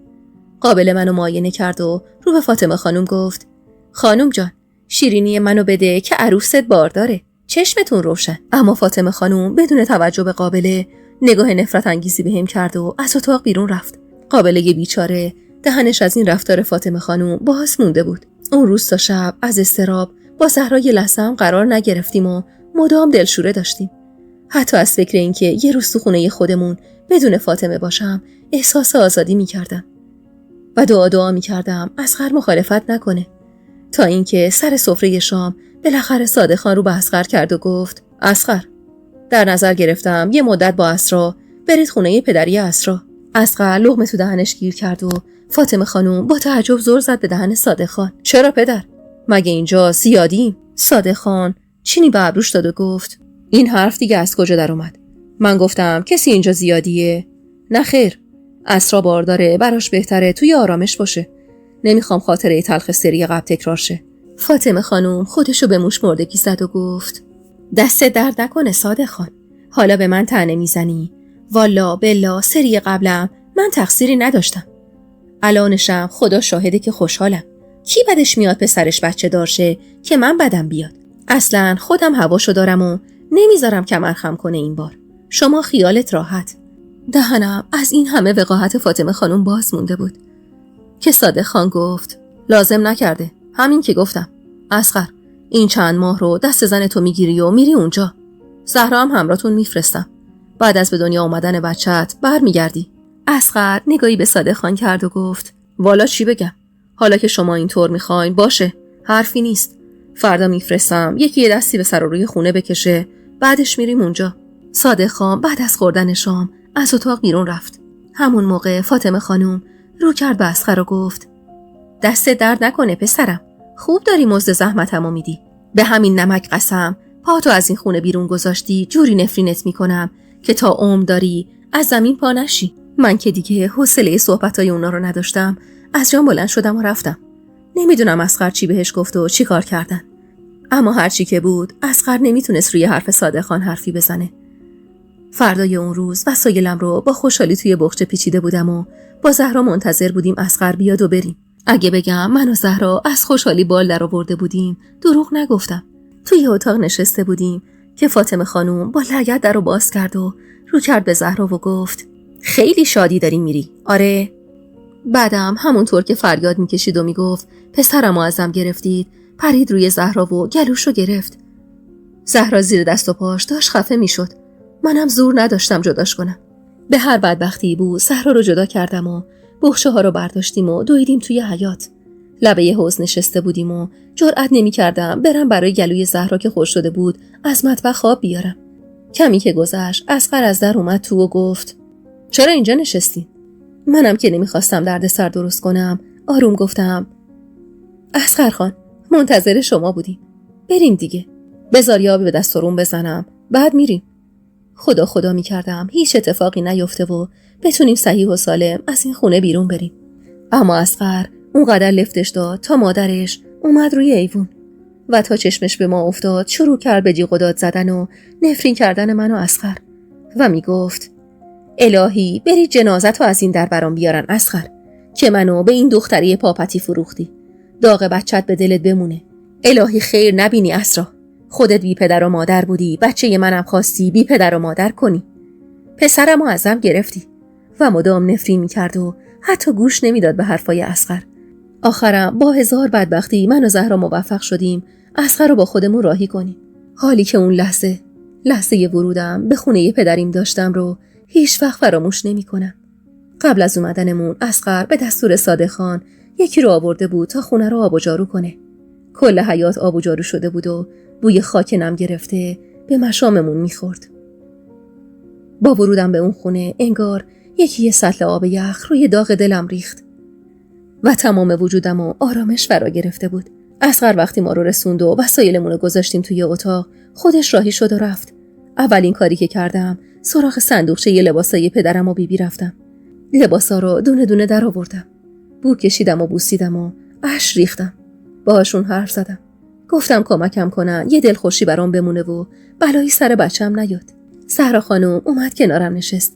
قابله منو معاینه کرد و رو به فاطمه خانوم گفت خانوم جان، شیرینی منو بده که عروست بارداره، چشمتون روشن. اما فاطمه خانوم بدون توجه به قابله نگاه نفرت انگیزی بهم کرد و از اتاق بیرون رفت. قابله بیچاره دهنش از این رفتار فاطمه خانوم باز مونده بود. اون روز تا شب از اضطراب با زهرا یه لحظه هم قرار نگرفتیم و مدام دلشوره داشتیم. حتی از فکر اینکه یه روز تو خونه خودمون بدون فاطمه باشم احساس آزادی می‌کردم و دعا می‌کردم اصغر مخالفت نکنه. تا اینکه سر سفره شام بالاخره صادق خان رو به اصغر کرد و گفت اصغر، در نظر گرفتم یه مدت با اسرا برید خونه پدری اسرا. اصغر لقمه تو دهنش گیر کرد و فاطمه خانوم با تعجب زل زد به دهن صادق خان. چرا پدر؟ مگه اینجا زیادیم؟ صادق خان چینی به ابروش داد و گفت این حرف دیگه از کجا در اومد؟ من گفتم کسی اینجا زیادیه؟ نه خیر، اسرا بارداره، براش بهتره توی آرامش باشه. نمیخوام خاطره تلخ سری قبل تکرار شه. فاطمه خانوم خودشو به موش مردگی زد و گفت دست درد نکنه صادق خان، حالا به من طعنه میزنی؟ والا بلا سری قبلم من تقصیری نداشتم. الانشم خدا شاهده که خوشحالم. کی بدش میاد پسرش بچه دارشه که من بدم بیاد؟ اصلا خودم هواشو دارم و نمیذارم کمر خم کنه این بار. شما خیالت راحت. دهنم از این همه وقاحت فاطمه خانوم باز مونده بود که صادق خان گفت لازم نکرده، همین که گفتم. اصغر، این چند ماه رو دست زن تو میگیری و میری اونجا. زهرا هم همراهتون میفرستم. بعد از به دنیا آمدن بچت برمیگردی. اصغر نگاهی به صادق خان کرد و گفت والا چی بگم؟ حالا که شما اینطور میخواین باشه، حرفی نیست. فردا میفرستم یکی یه دستی به سر و روی خونه بکشه، بعدش میریم اونجا. صادق خان بعد از خوردن شام از اتاق بیرون رفت. همون موقع فاطمه خانوم رو کرد به اصغر و گفت دست درد نکنه پسرم، خوب داری مزد زحمتمو میدی. به همین نمک قسم پاتو از این خونه بیرون گذاشتی جوری نفرینت میکنم که تا عمر داری از زمین پا نشی. من که دیگه حوصله صحبتای اونا رو نداشتم، از جام بلند شدم و رفتم. نمیدونم اصغر چی بهش گفت و چی کار کردن، اما هر چی که بود اصغر نمیتونست روی حرف صادق خان حرفی بزنه. فردای اون روز وسایلم رو با خوشحالی توی بخچه پیچیده بودم و با زهرا منتظر بودیم اصغر بیاد و بریم. اگه بگم من و زهرا از خوشحالی بال در آورده بودیم دروغ نگفتم. توی اتاق نشسته بودیم که فاطمه خانوم با لگد در رو باز کرد و رو کرد به زهرا و گفت خیلی شادی داری میری؟ آره. بعدم همونطور که فریاد میکشید و میگفت پسرمو ازم گرفتید، پرید روی زهرا و گلوشو گرفت. زهرا زیر دست و پاش داشت خفه میشد. منم زور نداشتم جداش کنم. به هر بدبختی بود زهرا رو جدا کردم و بخشه ها رو برداشتیم و دویدیم توی حیاط. لبه حوض نشسته بودیم و جرئت نمی‌کردم برم برای گلوی زهرا که خشک شده بود از مطبخ آب بیارم. کمی که گذشت اصغر از در اومد تو و گفت چرا اینجا نشستین؟ منم که نمیخواستم دردسر درست کنم آروم گفتم اصغر خان منتظر شما بودیم. بریم دیگه. بذار آبی به دست و روم بزنم بعد میریم. خدا میکردم هیچ اتفاقی نیفته و بتونیم صحیح و سالم از این خونه بیرون بریم. اما اصغر اونقدر لفتش داد تا مادرش اومد روی ایوون و تا چشمش به ما افتاد شروع کرد به جیغ و داد زدن و نفرین کردن من و اصغر و میگفت الهی بری جنازتو از این در برام بیارن اصغر که منو به این دختری پاپتی فروختی. داغ بچت به دلت بمونه. الهی خیر نبینی اسرا. خودت بی پدر و مادر بودی، بچه منم خواستی بی پدر و مادر کنی. پسرمو ازم گرفتی. و مدام نفرین میکرد و حتی گوش نمیداد به حرفای اصغر. آخرم با هزار بدبختی من و زهرا موفق شدیم اصغر رو با خودمون راهی کنیم. حالی که اون لحظه ورودم به خونه پدریم داشتم رو هیچ وقت فراموش نمی‌کنم. قبل از اومدنمون اصغر به دستور صادق خان یکی رو آورده بود تا خونه رو آب و جارو کنه. کل حیاط آب و جارو شده بود و بوی خاک نم گرفته به مشاممون می‌خورد. با ورودم به اون خونه انگار یه سطل آب یخ روی داغ دلم ریخت و تمام وجودم و آرامش فرا گرفته بود. اصغر وقتی ما رو رسوند و وسایلمون رو گذاشتیم توی اتاق خودش راهی شد و رفت. اولین کاری که کردم سراغ صندوقچه لباسای پدرم و بیبی رفتم. لباسا رو دونه دونه در آوردم. بو کشیدم و بوسیدم و اشک ریختم. باهاشون حرف زدم. گفتم کمکم کنن یه دلخوشی برام بمونه و بلایی سر بچم نیاد. زهرا خانم اومد کنارم نشست.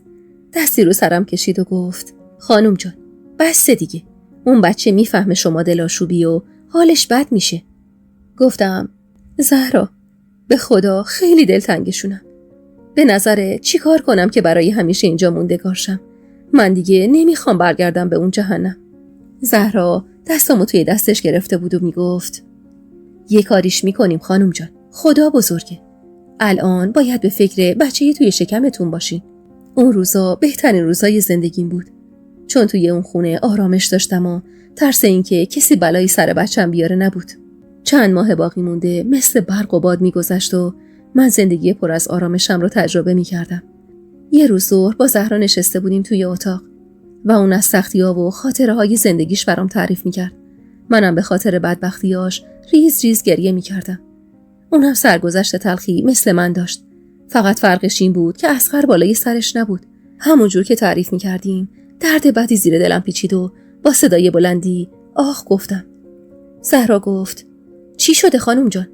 دستی رو سرم کشید و گفت خانم جان بس دیگه. اون بچه میفهمه شما دلاشوبی و حالش بد میشه. گفتم زهرا به خدا خیلی دلتنگشونم. به نظره چی کار کنم که برای همیشه اینجا موندگار شم؟ من دیگه نمیخوام برگردم به اون جهنم. زهرا دستامو توی دستش گرفته بود و میگفت یه کاریش میکنیم خانم جان. خدا بزرگه. الان باید به فکر بچه‌ای توی شکمتون باشین. اون روزا بهترین روزای زندگیم بود. چون توی اون خونه آرامش داشتم و ترس این که کسی بلایی سر بچم بیاره نبود. چند ماه باقی مونده مثل برق و باد میگذشت و من زندگی پر از آرامشم رو تجربه میکردم. یه روز ظهر با زهرا نشسته بودیم توی اتاق و اون از سختی‌ها و خاطره‌های زندگیش برام تعریف میکرد. منم به خاطر بدبختیاش ریز ریز گریه میکردم. اونم سرگذشت تلخی مثل من داشت. فقط فرقش این بود که اصغر بالای سرش نبود. همونجور که تعریف میکردیم درد بدی زیر دلم پیچید و با صدای بلندی آخ گفتم. زهرا گفت چی شده خانم جان؟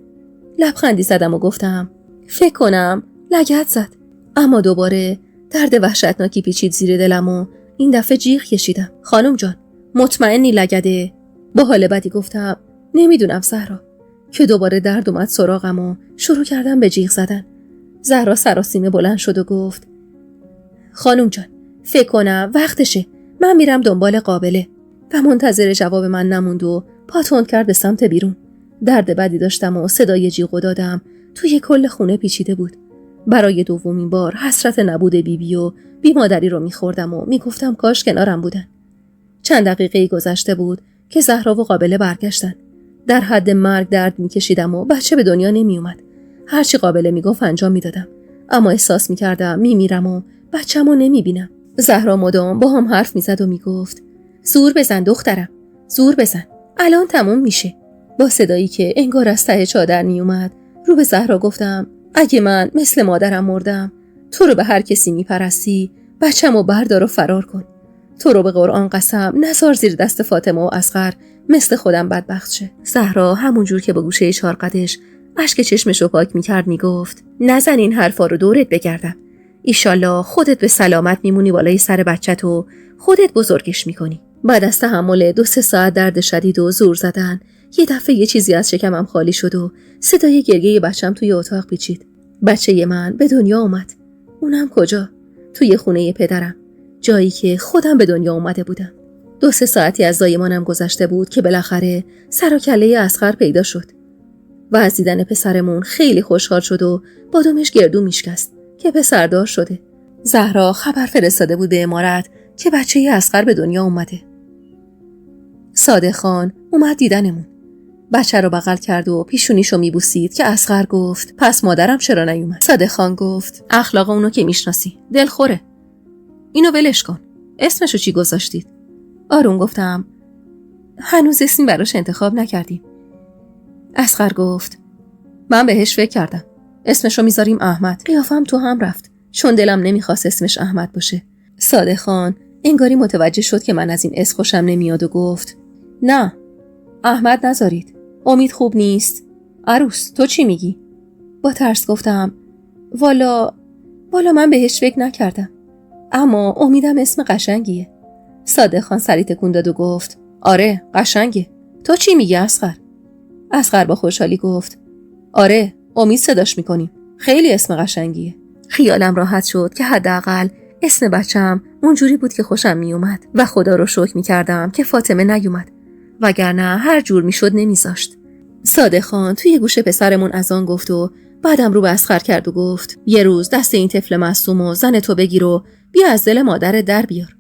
لبخندی زدم و گفتم فکر کنم لگد زد. اما دوباره درد وحشتناکی پیچید زیر دلم و این دفعه جیغ کشیدم. خانم جان مطمئنی لگده؟ با حال بدی گفتم نمیدونم زهرا. که دوباره درد اومد سراغم و شروع کردم به جیغ زدن. زهرا سراسیمه بلند شد و گفت خانم جان فکر کنم وقتشه. من میرم دنبال قابله. و منتظر جواب من نموند و پا تند کرد به سمت بیرون. درد بدی داشتم و صدای جیغ و دادم توی کل خونه پیچیده بود. برای دومین بار حسرت نبود بیبی و بیمادری رو میخوردم و میگفتم کاش کنارم بودن. چند دقیقه گذشته بود که زهرا و قابله برگشتن. در حد مرگ درد میکشیدم و بچه به دنیا نمیومد. هرچی قابله میگفت انجام میدادم. اما احساس میکردم میمیرم و بچه‌مو نمیبینم. زهرا مدام با هم حرف میزد و میگفت زور بزن دخترم. زور بزن. الان تموم میشه. با صدایی که انگار از ته چادر میومد رو به زهرا گفتم اگه من مثل مادرم مردم تو رو به هر کسی میپرستی بچه‌مو بردار و فرار کن. تو رو به قرآن قسم نذار زیر دست فاطمه و اصغر مثل خودم بدبخت شه. زهرا همونجور که با گوشه چارقدش اشک چشمشو پاک میکرد میگفت نزن این حرفا رو دورت بگردم. ایشالله خودت به سلامت میمونی بالای سر بچت و خودت بزرگش میکنی. بعد از تحمل 2-3 ساعت درد شدید و زور زدن، یه دفعه یه چیزی از شکمم خالی شد و صدای گریه بچم توی اتاق پیچید. بچه من به دنیا اومد. اونم کجا؟ توی خونه پدرم، جایی که خودم به دنیا اومده بودم. 2-3 ساعتی از زایمانم گذشته بود که بالاخره سر و کله اصغر پیدا شد و از دیدن پسرمون خیلی خوشحال شد و بادمش گردو میشکست که پسردار شده. زهرا خبر فرستاده بود به امارت که بچه اصغر به دنیا اومده. صادق خان اومد دیدنمون. بچه رو بغل کرد و پیشونیشو میبوسید که اصغر گفت پس مادرم چرا نیومد؟ صادق خان گفت اخلاق اونو که میشناسی، دلخوره. اینو ولش کن. اسمشو چی گذاشتید؟ آروم گفتم هنوز اسمی براش انتخاب نکردیم. اصغر گفت من بهش فکر کردم. اسمشو میذاریم احمد. قیافم تو هم رفت چون دلم نمیخواست اسمش احمد باشه. صادق خان انگاری متوجه شد که من از این اسم خوشم نمیاد و گفت نه احمد نذارید. امید خوب نیست. عروس تو چی میگی؟ با ترس گفتم والا من بهش فکر نکردم، اما امیدم اسم قشنگیه. صادق خان سری تکون داد و گفت آره قشنگه. تو چی میگی اصغر؟ اصغر با خوشحالی گفت آره امید صداش میکنیم، خیلی اسم قشنگیه. خیالم راحت شد که حداقل اسم بچم اونجوری بود که خوشم میومد و خدا رو شکر میکردم که فاطمه نیومد، وگرنه هر جور میشد نمیذاشت. صادق خان توی گوش پسرمون اذان گفت و بعدم رو به اصغر کرد و گفت یه روز دست این طفل معصوم و زن تو بگیر و بیا از دل مادر در بیار.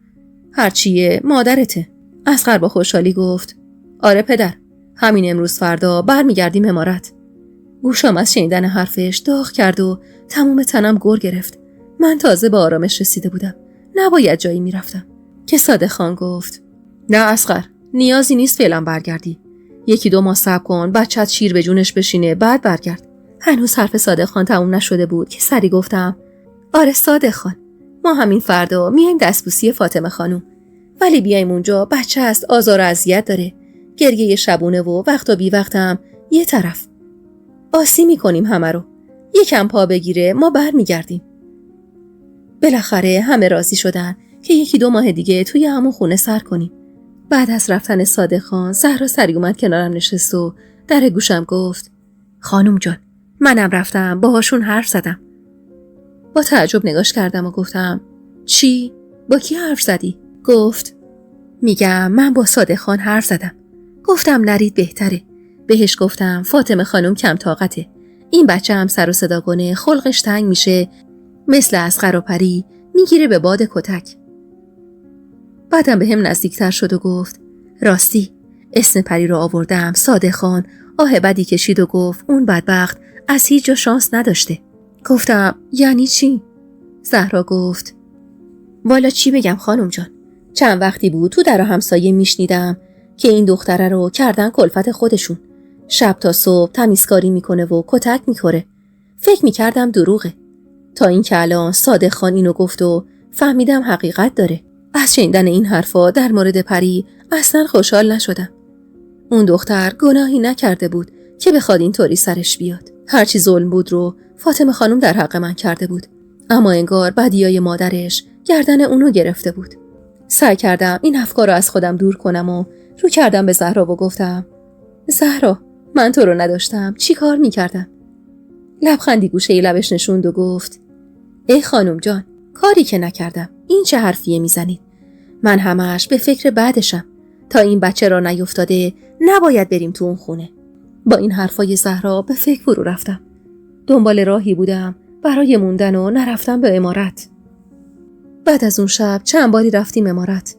هرچیه مادرته. اصغر با خوشحالی گفت آره پدر، همین امروز فردا برمیگردیم امارت. گوشم از شنیدن حرفش داغ کرد و تمام تنم گر گرفت. من تازه به آرامش رسیده بودم، نباید جایی میرفتم که صادق خان گفت نه اصغر نیازی نیست فعلا برگردی. 1-2 ماه صبر کن بچت شیر به جونش بشینه بعد برگرد. هنوز حرف صادق خان تموم نشده بود که سری گفتم آره صادق خان، ما همین فردا میایم دستبوسی فاطمه خانم، ولی بیایم اونجا بچه است، آزار و اذیت داره، گریه شبونه و وقت و بی وقتم یه طرف. آسی میکنیم همه رو، یکم پا بگیره ما برمیگردیم. بالاخره همه راضی شدن که 1-2 ماه دیگه توی همون خونه سر کنیم. بعد از رفتن صادق خان زهرا سری اومد کنارم نشست و در گوشم گفت خانم جان منم رفتم باهاشون حرف زدم. با تعجب نگاش کردم و گفتم چی؟ با کی حرف زدی؟ گفت میگم من با صادق خان حرف زدم، گفتم نرید بهتره. بهش گفتم فاطمه خانم کم طاقته، این بچه هم سر و صدا کنه خلقش تنگ میشه، مثل اصغر و پری میگیره به باد کتک. بعدم به هم نزدیکتر شد و گفت راستی اسم پری رو آوردم. صادق خان آه بدی کشید و گفت اون بدبخت از هیچ جا شانس نداشته. گفتم یعنی چی؟ زهرا گفت والا چی بگم خانم جان، چند وقتی بود تو در همسایه میشنیدم که این دختره رو کردن کلفت خودشون، شب تا صبح تمیزکاری میکنه و کتک میخوره. فکر میکردم دروغه، تا این که الان صادق خان اینو گفت و فهمیدم حقیقت داره. از شنیدن این حرفا در مورد پری اصلا خوشحال نشدم. اون دختر گناهی نکرده بود که بخواد اینطوری سرش بیاد. هرچی ظلم بود رو فاطمه خانم در حق من کرده بود، اما انگار بدیای مادرش گردن اونو گرفته بود. سعی کردم این افکار رو از خودم دور کنم و رو کردم به زهرا و گفتم زهرا من تو رو نداشتم چی کار میکردم؟ لبخندی گوشه لبش نشوند و گفت ای خانم جان کاری که نکردم، این چه حرفیه میزنید؟ من همش به فکر بعدشم، تا این بچه را نیفتاده نباید بریم تو اون خونه. با این حرفای زهرا به فکر فرو رفتم. دنبال راهی بودم برای موندن و نرفتم به امارت. بعد از اون شب چند باری رفتیم امارت،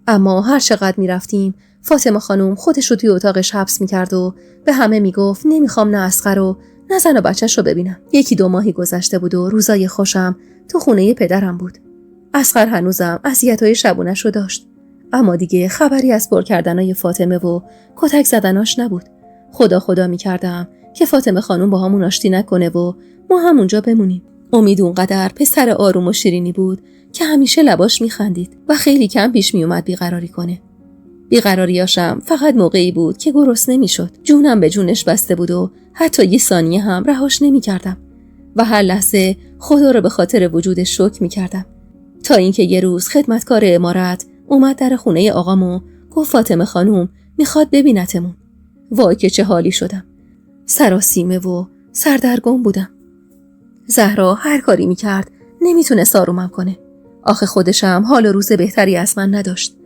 اما هر چقدر میرفتیم فاطمه خانم خودش رو توی اتاقش حبس میکرد و به همه میگفت نمیخوام نه اصغر رو نه زن و بچه‌ش رو ببینم. 1-2 ماهی گذشته بود و روزای خوشم تو خونه پدرم بود. اصغر هنوزم اذیت‌های شبونش رو داشت، اما دیگه خبری از پر کردنای فاطمه و کتک زدناش نبود. خدا میکردم که فاطمه خانم با همون آشتی نکنه و ما همونجا بمونیم. امید اونقدر پسر آروم و شیرینی بود که همیشه لباش میخندید و خیلی کم پیش میومد بیقراری کنه. بیقراریاشم فقط موقعی بود که گرسنه نمیشد. جونم به جونش بسته بود و حتی 1 ثانیه هم رهاش نمیکردم و هر لحظه خدا رو به خاطر وجودش شکر می‌کردم. تا اینکه یه روز خدمتکار عمارت اومد در خونه آقامو گفت فاطمه خانوم میخواد ببینتمون. وای که چه حالی شدم. سراسیمه و سردرگم بودم. زهرا هر کاری میکرد نمیتونست آرومم کنه. آخه خودشم حال و روز بهتری از من نداشت.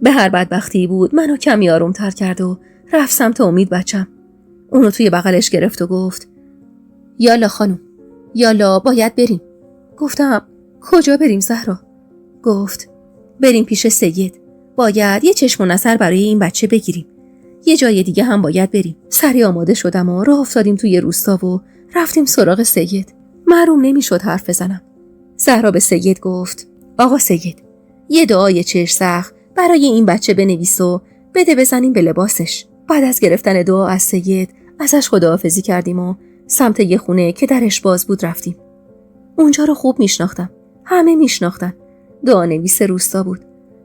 به هر بدبختی بود منو کمی آرومتر کرد و رفت سمت امید بچم. اونو توی بغلش گرفت و گفت یالا خانوم، یالا باید بریم. گفتم کجا بریم زهرا؟ گفت بریم پیش سید. باید یه چشم و نظر برای این بچه بگیریم. یه جای دیگه هم باید بریم. سریع آماده شدم و راه افتادیم توی روستا و رفتیم سراغ سید. معلوم نمیشد حرف بزنم. زهرا به سید گفت آقا سید، یه دعای چشم برای این بچه بنویس و بده بزنیم به لباسش. بعد از گرفتن دعا از سید ازش خداحافظی کردیم و سمت یه خونه که درش باز بود رفتیم. اونجا رو خوب میشناختم. همه میشناختن. دعا نویس روستا بود.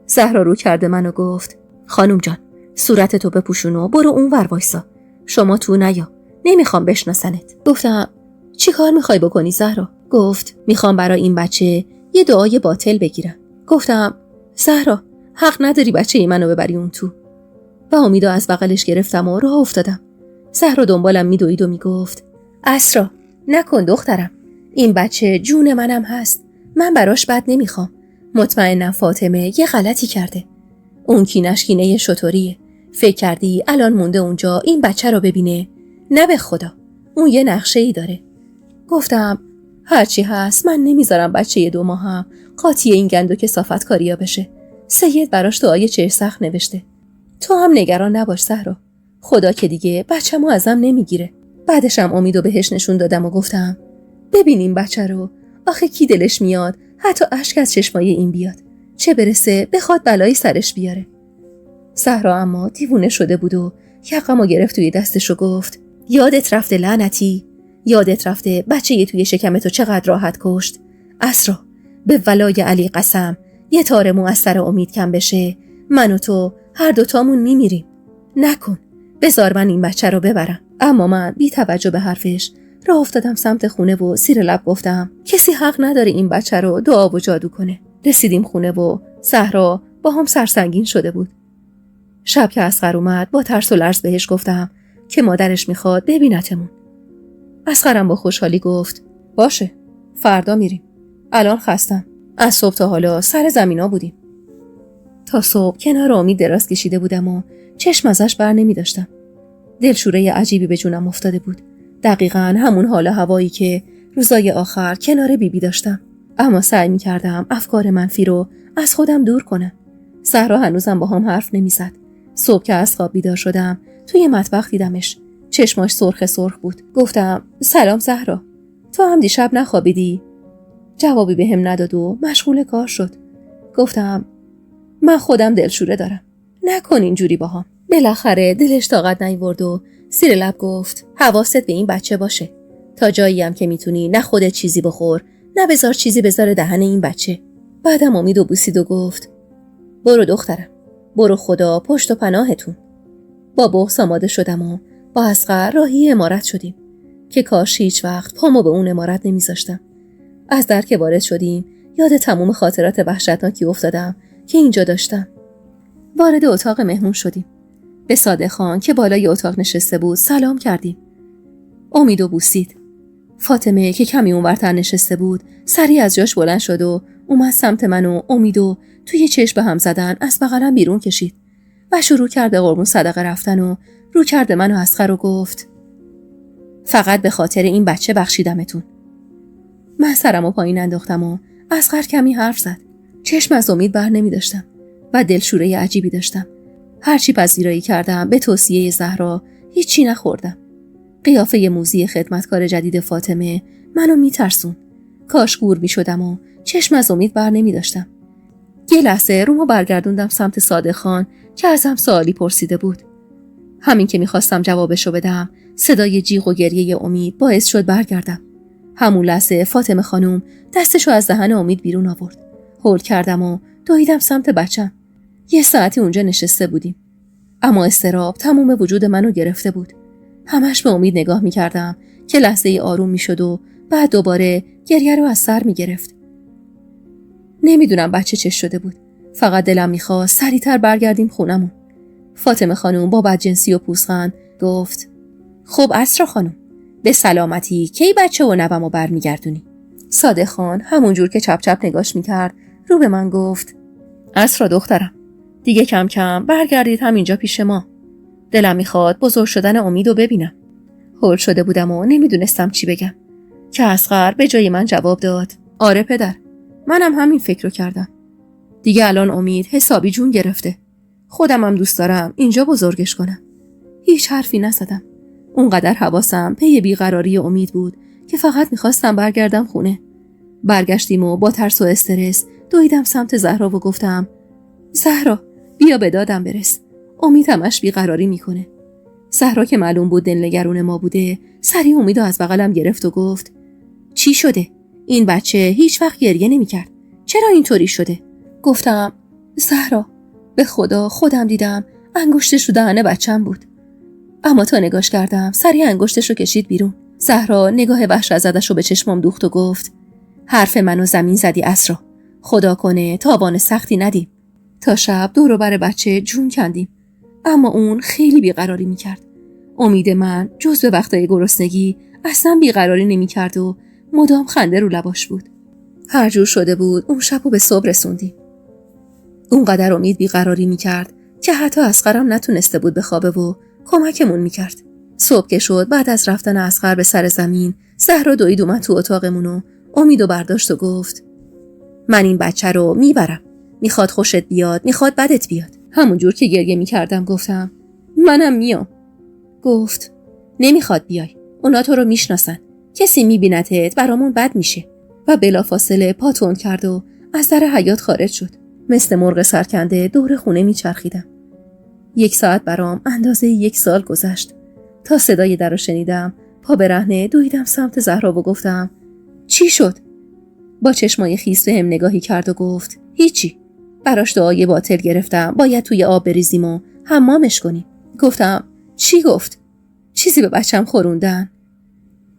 زهرا رو کرد من و گفت خانوم جان، صورتتو بپوشون و برو اون ور وایسا. شما تو نیا. نمیخوام بشناسنت. گفتم چی کار میخوای بکنی زهرا؟ گفت میخوام برای این بچه یه دعای باطل بگیرم. گفتم زهرا حق نداری بچه منو ببری اون تو. و امیدو از بغلش گرفتم و راه افتادم. زهرا دنبالم میدوید و میگفت اسرا نکن دخترم، این بچه جون منم هست. من براش بد نمیخوام. مطمئنم فاطمه یه غلطی کرده. اون کینش کینه شطوریه. فکر کردی الان مونده اونجا این بچه رو ببینه؟ نه به خدا، اون یه نقشه ای داره. گفتم هرچی هست من نمیذارم بچه 2 ماهم قاطی این گند و کثافت کاریا بشه. سید براش دعای چهرسخت نوشته. تو هم نگران نباش زهرا، خدا که دیگه بچه‌مو ازم نمیگیره. بعدشم امیدو بهش نشون دادم و گفتم ببین این بچه رو، آخه کی دلش میاد حتی اشک از چشمای این بیاد، چه برسه بخواد بلایی سرش بیاره. زهرا اما دیوونه شده بود و یقمو گرفت توی دستش و گفت یادت رفته لعنتی؟ یادت رفته بچه توی شکمتو چقدر راحت کشت؟ اسرا به ولای علی قسم، یه تار مو از سر امید کم بشه من و تو هر دوتامون میمیریم. نکن، بذار من این بچه رو ببرم. اما من بی توجه به حرفش راه افتادم سمت خونه و زیر لب گفتم کسی حق نداره این بچه رو دعا و جادو کنه. رسیدیم خونه و زهرا با هم سرسنگین شده بود. شب که اصغر اومد با ترس و لرز بهش گفتم که مادرش میخواد ببینتمون. اصغرم با خوشحالی گفت باشه، فردا میریم. الان خستم. از صبح تا حالا سر زمینا بودیم. تا صبح کنار امید دراز کشیده بودم و چشم ازش بر نمی داشتم. دلشوره عجیبی به جونم افتاده بود. دقیقاً همون حال هوایی که روزای آخر کنار بیبی داشتم. اما سعی می کردم افکار منفی رو از خودم دور کنم. زهرا هنوزم با هم حرف نمی زد. صبح که از خواب بیدار شدم توی مطبخ دیدمش. چشماش سرخ بود. گفتم سلام زهرا، تو هم دیشب نخوابیدی؟ جوابی بهم نداد و مشغول کار شد. گفتم من خودم دلشوره دارم، نکن اینجوری باهام. بالاخره دلش طاقت نیورد و زیر لب گفت حواست به این بچه باشه. تا جایی هم که میتونی نه خودت چیزی بخور نه بذار چیزی بذاره دهن این بچه. بعدم امیدو بوسید و گفت برو دخترم، برو، خدا پشت و پناهتون. با بغض آماده شدم و با اصغر راهی عمارت شدیم که کاش هیچ وقت پامو به اون عمارت نمیذاشتم. از در که وارد شدیم یاد تموم خاطرات وحشتناکی افتادم که اینجا داشتم. وارد اتاق مهمون شدیم. به صادق خان که بالای اتاق نشسته بود سلام کردیم. امیدو بوسید. فاطمه که کمی اونورتر نشسته بود سریع از جاش بلند شد و اومد سمت من و امیدو توی چشم به هم زدن از بغلم بیرون کشید و شروع کرد به قربون صدقه رفتن و رو کرد من و اصغر و گفت فقط به خاطر این بچه بخشیدمتون. من سرمو پایین انداختم و اصغر کمی حرف زد. چشم از امید بر نمی داشتم و دلشوره عجیبی داشتم. هرچی پذیرایی کردم به توصیه زهرا هیچی نخوردم. قیافه موذی خدمتکار جدید فاطمه منو میترسون. کاش گور میشدم و چشم از امید بر نمی داشتم. یه لحظه رومو برگردوندم سمت صادق خان که ازم سوالی پرسیده بود. همین که میخواستم جوابشو بدم صدای جیغ و گریه امید باعث شد برگردم. همون لحظه فاطمه خانوم دستشو از دهن امید بیرون آورد. هول کردم و دویدم سمت بچم. یه ساعتی اونجا نشسته بودیم. اما اضطراب تموم وجود منو گرفته بود. همش به امید نگاه میکردم که لحظه ای آروم میشد و بعد دوباره گریه رو از سر میگرفت. نمیدونم بچه چه شده بود. فقط دلم میخواست سریعتر برگردیم خونمون. فاطمه خانم با بدجنسی و پوزخند گفت خب اسرا خانم، به سلامتی کی بچه و نوامو برمیگردونی؟ صادق خان همونجور که چپ چپ نگاش میکرد رو به من گفت اسرا دخترم، دیگه کم کم برگردید همینجا پیش ما. دلم میخواد بزرگ شدن امیدو ببینم. هول شده بودم و نمیدونستم چی بگم که اصغر به جای من جواب داد آره پدر، منم همین فکر رو کردم. دیگه الان امید حسابی جون گرفته. خودم هم دوست دارم اینجا بزرگش کنم. هیچ حرفی نزدم. اونقدر حواسم پی بیقراری امید بود که فقط میخواستم برگردم خونه. برگشتیم و با ترس و استرس دویدم سمت زهرا و گفتم زهرا بیا به دادم برس. امید همش بیقراری میکنه. زهرا که معلوم بود دلنگرون ما بوده سریع امیدو از بغلم گرفت و گفت چی شده؟ این بچه هیچ وقت گریه نمیکرد. چرا اینطوری شده؟ گفتم زهرا به خدا خودم دیدم انگشتش رو دهن بچم بود. اما تا نگاش کردم سریع انگشتش رو کشید بیرون. زهرا نگاه وحشت زدش رو به چشمم دوخت و گفت حرف منو زمین زدی اسرا. خدا کنه تاوان سختی ندیم. تا شب دور و بر بچه جون کندیم. اما اون خیلی بیقراری میکرد. امید من جز به وقتای گرسنگی اصلا بیقراری نمیکرد و مدام خنده رو لباش بود. هر جور شده بود اون شبو به صبح رسوندیم. اونقدر امید بیقراری میکرد که حتی اصغرم نتونسته بود بخوابه و کمکمون میکرد. صبح که شد بعد از رفتن اصغر به سر زمین زهرا دوید اومد تو اتاقمون و امیدو برداشت و گفت من این بچه رو میبرم. میخواد خوشت بیاد میخواد بدت بیاد. همون جور که گریه میکردم گفتم منم میام. گفت نمیخواد بیای. اونا تو رو میشناسن. کسی میبینتت برامون بد میشه. و بلافاصله پا تند کرد و از در حیاط خارج شد. مثل مرغ سرکنده دور خونه میچرخیدم. 1 ساعت برام اندازه 1 سال گذشت. تا صدای در رو شنیدم پا برهنه دویدم سمت زهرا و گفتم چی شد؟ با چشمای خیس بهم نگاهی کرد و گفت هیچی. براش دعای باطل گرفتم باید توی آب بریزیم و حمامش کنیم. گفتم چی گفت؟ چیزی به بچم خوروندن.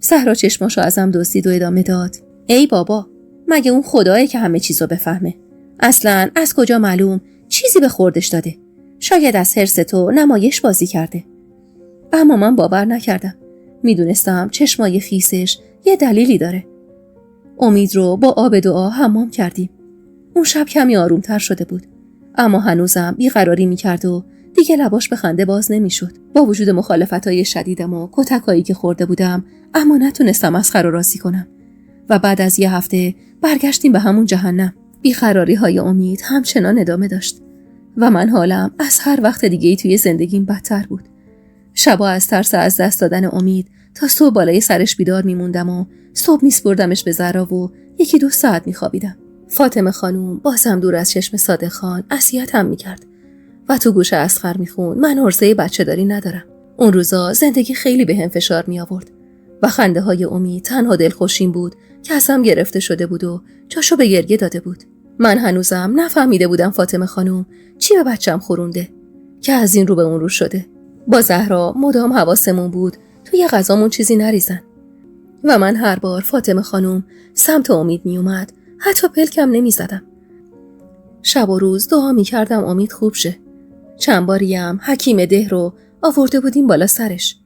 زهرا چشماشو ازم دزدید و ادامه داد ای بابا، مگه اون خدایه که همه چیزو بفهمه؟ اصلاً از کجا معلوم چیزی به خوردش داده؟ شاید از حرص تو نمایش بازی کرده. اما من باور نکردم. میدونستم چشمای خیسش یه دلیلی داره. امید رو با آب دعا حمام کردیم. اون شب کمی آرومتر شده بود. اما هنوزم بیقراری میکرد و دیگه لباش به خنده باز نمیشد. با وجود مخالفتای شدیدم و کتکایی که خورده بودم اما نتونستم اصغر رو راضی کنم. و بعد از 1 هفته برگشتیم به همون جهنم. بیقراری های امید همچنان ادامه داشت. و من حالم از هر وقت دیگه‌ای توی زندگیم بدتر بود. شبا از ترس از دست دادن امید تا صبح بالای سرش بیدار میموندم و صبح میسپردمش به زهرا و 1-2 ساعت میخوابیدم. فاطمه خانوم بازم دور از چشم صادق خان اذیتم میکرد و تو گوش اصغر میخوند من عرضه بچه داری ندارم. اون روزا زندگی خیلی بهم فشار می آورد و خنده های امید تنها دلخوشیم بود که ازم گرفته شده بود و جاشو به گریه داده بود. من هنوزم نفهمیده بودم فاطمه خانوم چی به بچم خورونده که از این رو به اون رو شده. با زهرا مدام حواسمون بود توی غذامون چیزی نریزن و من هر بار فاطمه خانوم سمت امید می اومد حتی پلکم نمی زدم. شب و روز دعا می کردم امید خوب شه. چند باریم حکیم ده رو آورده بودیم بالا سرش،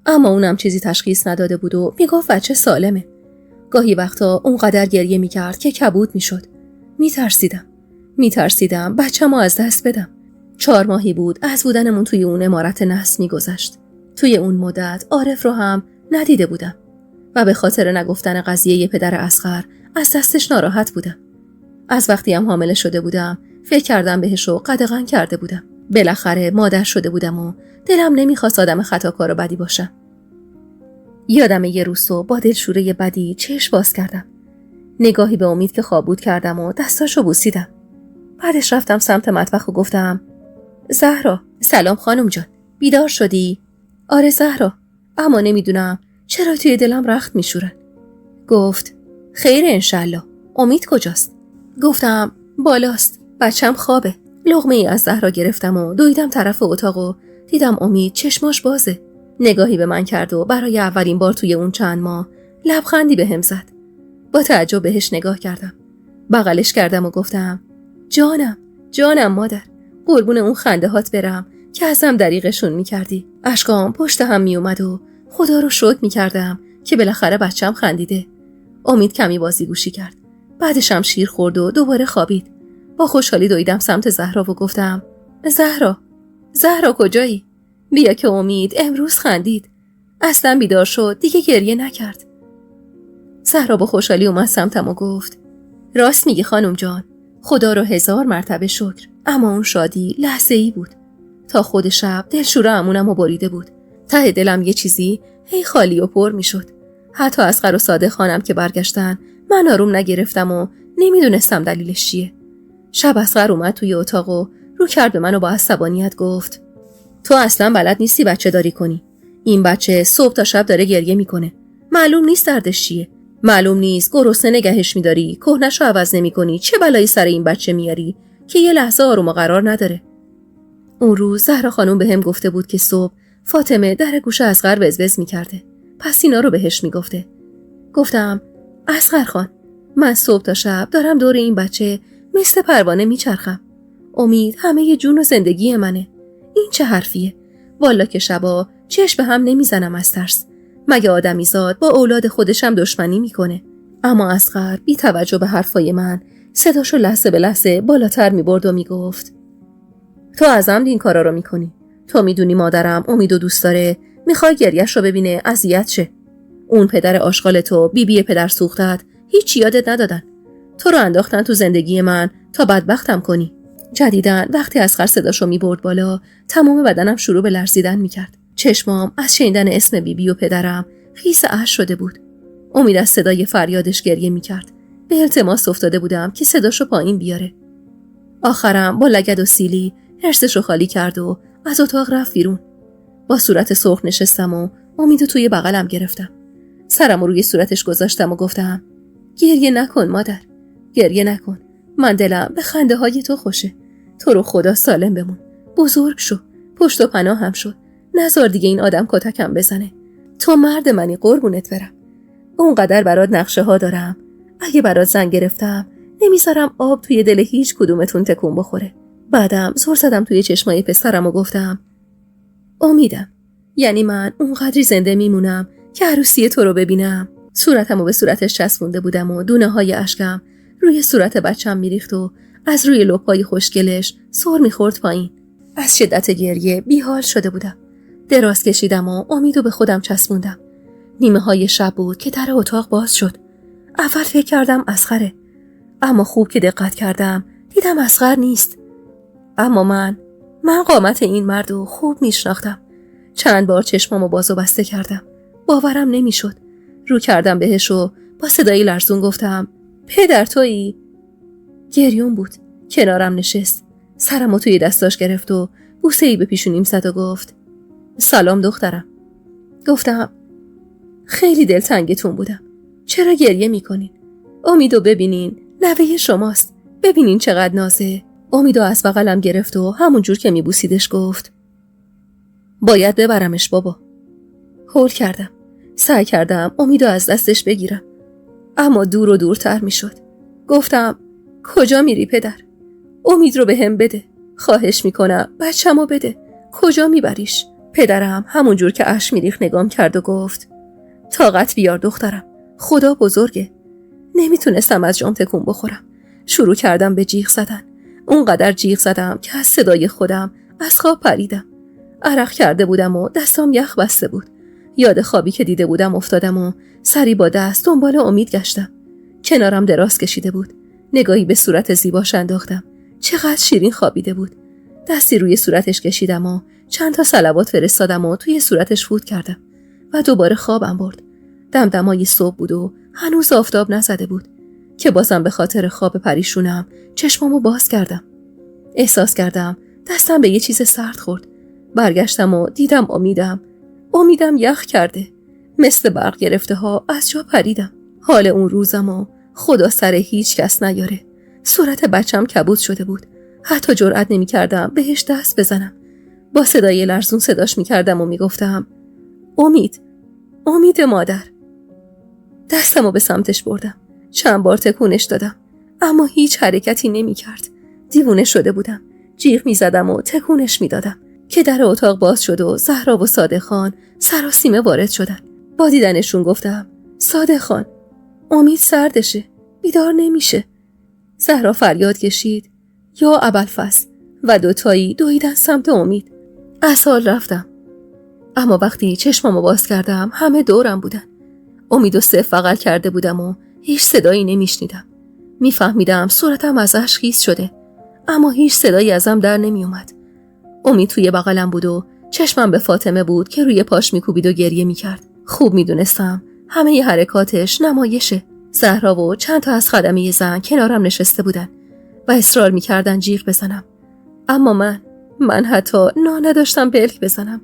اما اونم چیزی تشخیص نداده بود و می گفت بچه سالمه. گاهی وقتا اونقدر گریه می کرد که کبود می شد. می ترسیدم بچه‌مو از دست بدم. 4 ماهی بود از بودنمون توی اون عمارت نحس می گذشت. توی اون مدت عارف رو هم ندیده بودم و به خاطر نگفتن قضیه پدر اصغر از دستش ناراحت بودم. از وقتی هم حامله شده بودم فکر کردم بهش رو قدغن کرده بودم. بالاخره مادر شده بودم و دلم نمیخواست آدم خطاکار و بدی باشم. یادم یه روز صبح با دلشوره بدی چشم باز کردم. نگاهی به امید که خوابود کردم و دستاشو بوسیدم. بعدش رفتم سمت مطبخ و گفتم زهرا، سلام خانم جان، بیدار شدی؟ آره زهرا، اما نمیدونم چرا توی دلم رخت میشورن. گفت خیر انشالله، امید کجاست؟ گفتم بالاست، بچم خوابه. لقمه ای از زهرا گرفتم و دویدم طرف اتاق و دیدم امید چشماش بازه. نگاهی به من کرد و برای اولین بار توی اون چند ماه لبخندی بهم زد. با تعجب بهش نگاه کردم. بغلش کردم و گفتم جانم مادر، قربون اون خنده هات برم که ازم دریغشون میکردی. اشکام پشت هم میومد و خدا رو شکر میکردم که بالاخره بچم خندیده. امید کمی بازیگوشی کرد. بعدش هم شیر خورد و دوباره خوابید. با خوشحالی دویدم سمت زهرا و گفتم زهرا کجایی؟ بیا که امید امروز خندید. اصلا بیدار شد، دیگه گریه نکرد. زهرا با خوشحالی اومد سمتم و گفت راست میگی خانم جان، خدا رو 1000 مرتبه شکر. اما اون شادی لحظه‌ای بود. تا خود شب دلشوره امونمو بریده بود. ته دلم یه چیزی هی خالی و پر میشد. حتی اصغر و صادق خانم که برگشتن من آروم نگرفتم و نمیدونستم دلیلش چیه. شب اصغر اومد توی اتاق و رو کرد به من و با عصبانیت گفت تو اصلا بلد نیستی بچه داری کنی. این بچه صبح تا شب داره گریه میکنه. معلوم نیست دردش چیه. معلوم نیست گرسنه نگهش میداری، کهنشو عوض نمیکنی. چه بلایی سر این بچه میاری که یه لحظه آروم و قرار نداره. اون روز زهرا خانم بهم گفته بود که صبح فاطمه در گوش اصغر وزوز میکرده. پس اینا رو بهش میگفته. گفتم اصغر خان، من صبح تا شب دارم دور این بچه مثل پروانه میچرخم. امید همه جون و زندگی منه. این چه حرفیه؟ والا که شبا چشم به هم نمیزنم از ترس. مگه آدمیزاد با اولاد خودشم دشمنی میکنه؟ اما اصغر بی توجه به حرفای من صداشو لحظه به لحظه بالاتر میبرد و میگفت تو ازم این کارا رو میکنی. تو میدونی مادرم امیدو دوست داره، میخوای گریه‌ش رو ببینه اذیت شه. اون پدر آشغال تو، بی پدر سوختت، هیچ یادت ندادن. تو رو انداختن تو زندگی من تا بدبختم کنی. جدیداً وقتی اصغر صداشو میبرد بالا، تمام بدنم شروع به لرزیدن میکرد. چشمام از شنیدن اسم بی و پدرم خیس اشک شده بود. امید از صدای فریادش گریه میکرد. به التماس افتاده بودم که صداشو پایین بیاره. آخرم با لگد و سیلی هرسشو خالی کرد و از اتاق رفت بیرون. با صورت سرخ نشستم و امیدو توی بغلم گرفتم. سرمو روی صورتش گذاشتم و گفتم گریه نکن مادر، گریه نکن. من دلم به خنده های تو خوشه. تو رو خدا سالم بمون. بزرگ شو. پشت و پناه هم شد. نذار دیگه این آدم کتکم بزنه. تو مرد منی قربونت برم. اونقدر برات نقشه ها دارم. اگه برات زن گرفتم نمیذارم آب توی دل هیچ کدومتون تکون بخوره. بعدم زور زدم توی چشمای پسرم و گفتم امیدم، یعنی من اونقدری زنده میمونم که عروسی تو رو ببینم. صورتمو به صورتش چسبونده بودم و دونه های اشکم روی صورت بچم میریخت و از روی لپای خوشگلش سر میخورد پایین. از شدت گریه بیحال شده بودم. دراز کشیدم و امیدو به خودم چسبوندم. نیمه های شب بود که در اتاق باز شد. اول فکر کردم اصغره، اما خوب که دقت کردم دیدم اصغر نیست. اما من قامت این مردو خوب میشناختم. چند بار چشمامو باز و بسته کردم. باورم نمیشد. رو کردم بهش و با صدای لرزون گفتم پدر تویی؟ گریون بود. کنارم نشست. سرمو توی دستاش گرفت و بوسه‌ای به پیشونیم زد و گفت سلام دخترم. گفتم خیلی دلتنگتون بودم. چرا گریه میکنین؟ امیدو ببینین، نوه شماست. ببینین چقدر نازه. امیدو از بغلم گرفت و همون جور که میبوسیدش گفت باید ببرمش بابا. هول کردم. سعی کردم امیدو از دستش بگیرم، اما دور و دورتر میشد. گفتم کجا میری پدر؟ امید رو به هم بده. خواهش میکنم بچه‌مو بده. کجا میبریش؟ پدرم همون جور که اشک میریخت نگام کرد و گفت طاقت بیار دخترم. خدا بزرگه. نمیتونستم از جام تکون بخورم. شروع کردم به جیغ زدن. اونقدر جیغ زدم که از صدای خودم از خواب پریدم. عرق کرده بودم و دستام یخ بسته بود. یاد خوابی که دیده بودم افتادم و سری با دست دنبال امید گشتم. کنارم دراز کشیده بود. نگاهی به صورت زیباش انداختم. چقدر شیرین خوابیده بود. دستی روی صورتش کشیدم و چند تا صلوات فرستادم و توی صورتش فوت کردم و دوباره خوابم برد. دمدمای صبح بود و هنوز آفتاب نزده بود که بازم به خاطر خواب پریشونم چشمامو باز کردم. احساس کردم دستم به یه چیز سرد خورد. برگشتم و دیدم امیدم یخ کرده. مثل برق گرفته ها از جا پریدم. حال اون روزمو خدا سر هیچ کس نیاره. صورت بچم کبود شده بود. حتی جرئت نمی کردم بهش دست بزنم. با صدای لرزون صداش می کردم و می گفتم امید مادر. دستمو به سمتش بردم. چند بار تکونش دادم اما هیچ حرکتی نمی کرد. دیوونه شده بودم. جیغ می زدم و تکونش می دادم که در اتاق باز شد و زهرا و صادق خان سراسیمه وارد شدن. با دیدنشون گفتم صادق خان، امید سردشه، بیدار نمیشه. زهرا فریاد کشید یا ابوالفضل و دوتایی دویدن سمت امید. از حال رفتم. اما وقتی چشمامو باز کردم همه دورم بودن. امیدو صف بغل کرده بودم و هیچ صدایی نمیشنیدم. میفهمیدم صورتم از اشک خیس شده اما هیچ صدایی ازم در نمی اومد. امید توی بغلم بود و چشمم به فاطمه بود که روی پاش میکوبید و گریه میکرد. خوب میدونستم همه ی حرکاتش نمایشه. زهرا و چند تا از خدمه زن کنارم نشسته بودن و اصرار میکردن جیغ بزنم. اما من حتی نداشتم بلک بزنم.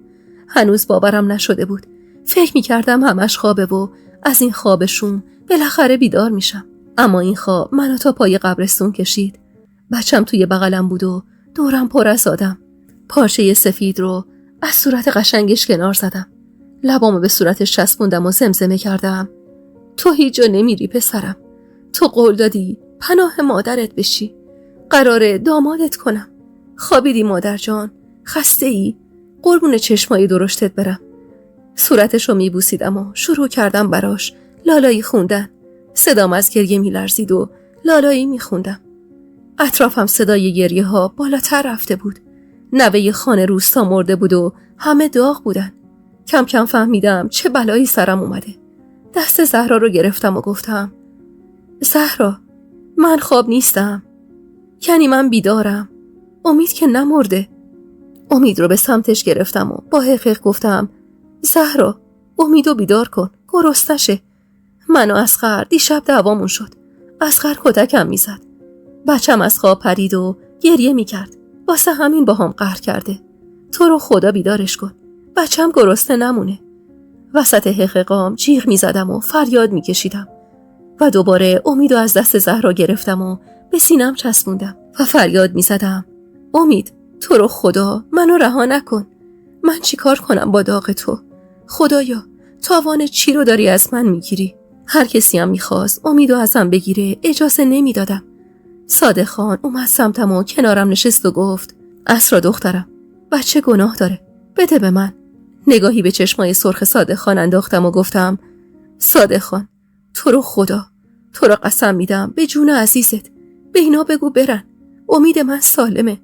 هنوز باورم نشده بود. فکر میکردم همش خوابه و از این خوابشون بالاخره بیدار میشم. اما این خواب منو تا پای قبرستون کشید. بچم توی بغلم بود و دورم پر از آدم. پارچه سفید رو از صورت قشنگش کنار زدم. لبامو به صورتش چسبوندم و زمزمه کردم تو هیچ جا نمیری پسرم. تو قول دادی پناه مادرت بشی. قراره دامادت کنم. خوابیدی مادر جان؟ خسته ای؟ قربون چشمای درشتت برم. صورتشو میبوسیدم و شروع کردم براش لالایی خوندن. صدام از گریه میلرزید و لالایی میخوندم. اطرافم صدای گریه ها بالاتر رفته بود. نوه خانه روستا مرده بود و همه داغ بودن. کم کم فهمیدم چه بلایی سرم اومده. دست زهرا رو گرفتم و گفتم زهرا، من خواب نیستم. یعنی من بیدارم. امید که نمرده. امید رو به سمتش گرفتم و با حقیق گفتم زهرا، امیدو بیدار کن، گرسنشه. من و اصغر دیشب دعوامون شد. اصغر کتکم میزد. بچم از خواب پرید و گریه میکرد. واسه همین با هم قهر کرده. تو رو خدا بیدارش کن. بچم گرسنه نمونه. وسط حقیقام جیغ میزدم و فریاد میکشیدم و دوباره امیدو از دست زهرا گرفتم و به سینم چسبوندم و فریاد میزدم امید، تو رو خدا منو رها نکن. من چی کار کنم با داغ تو؟ خدایا، تاوان چی رو داری از من میگیری؟ هر کسی هم میخواست امیدو ازم بگیره اجازه نمیدادم. صادق خان اومد سمتم و کنارم نشست و گفت اسرا دخترم، بچه گناه داره، بده به من. نگاهی به چشمای سرخ صادق خان انداختم و گفتم صادق خان، تو رو خدا، تو رو قسم میدم به جون عزیزت، به اینا بگو برن. امید من سالمه.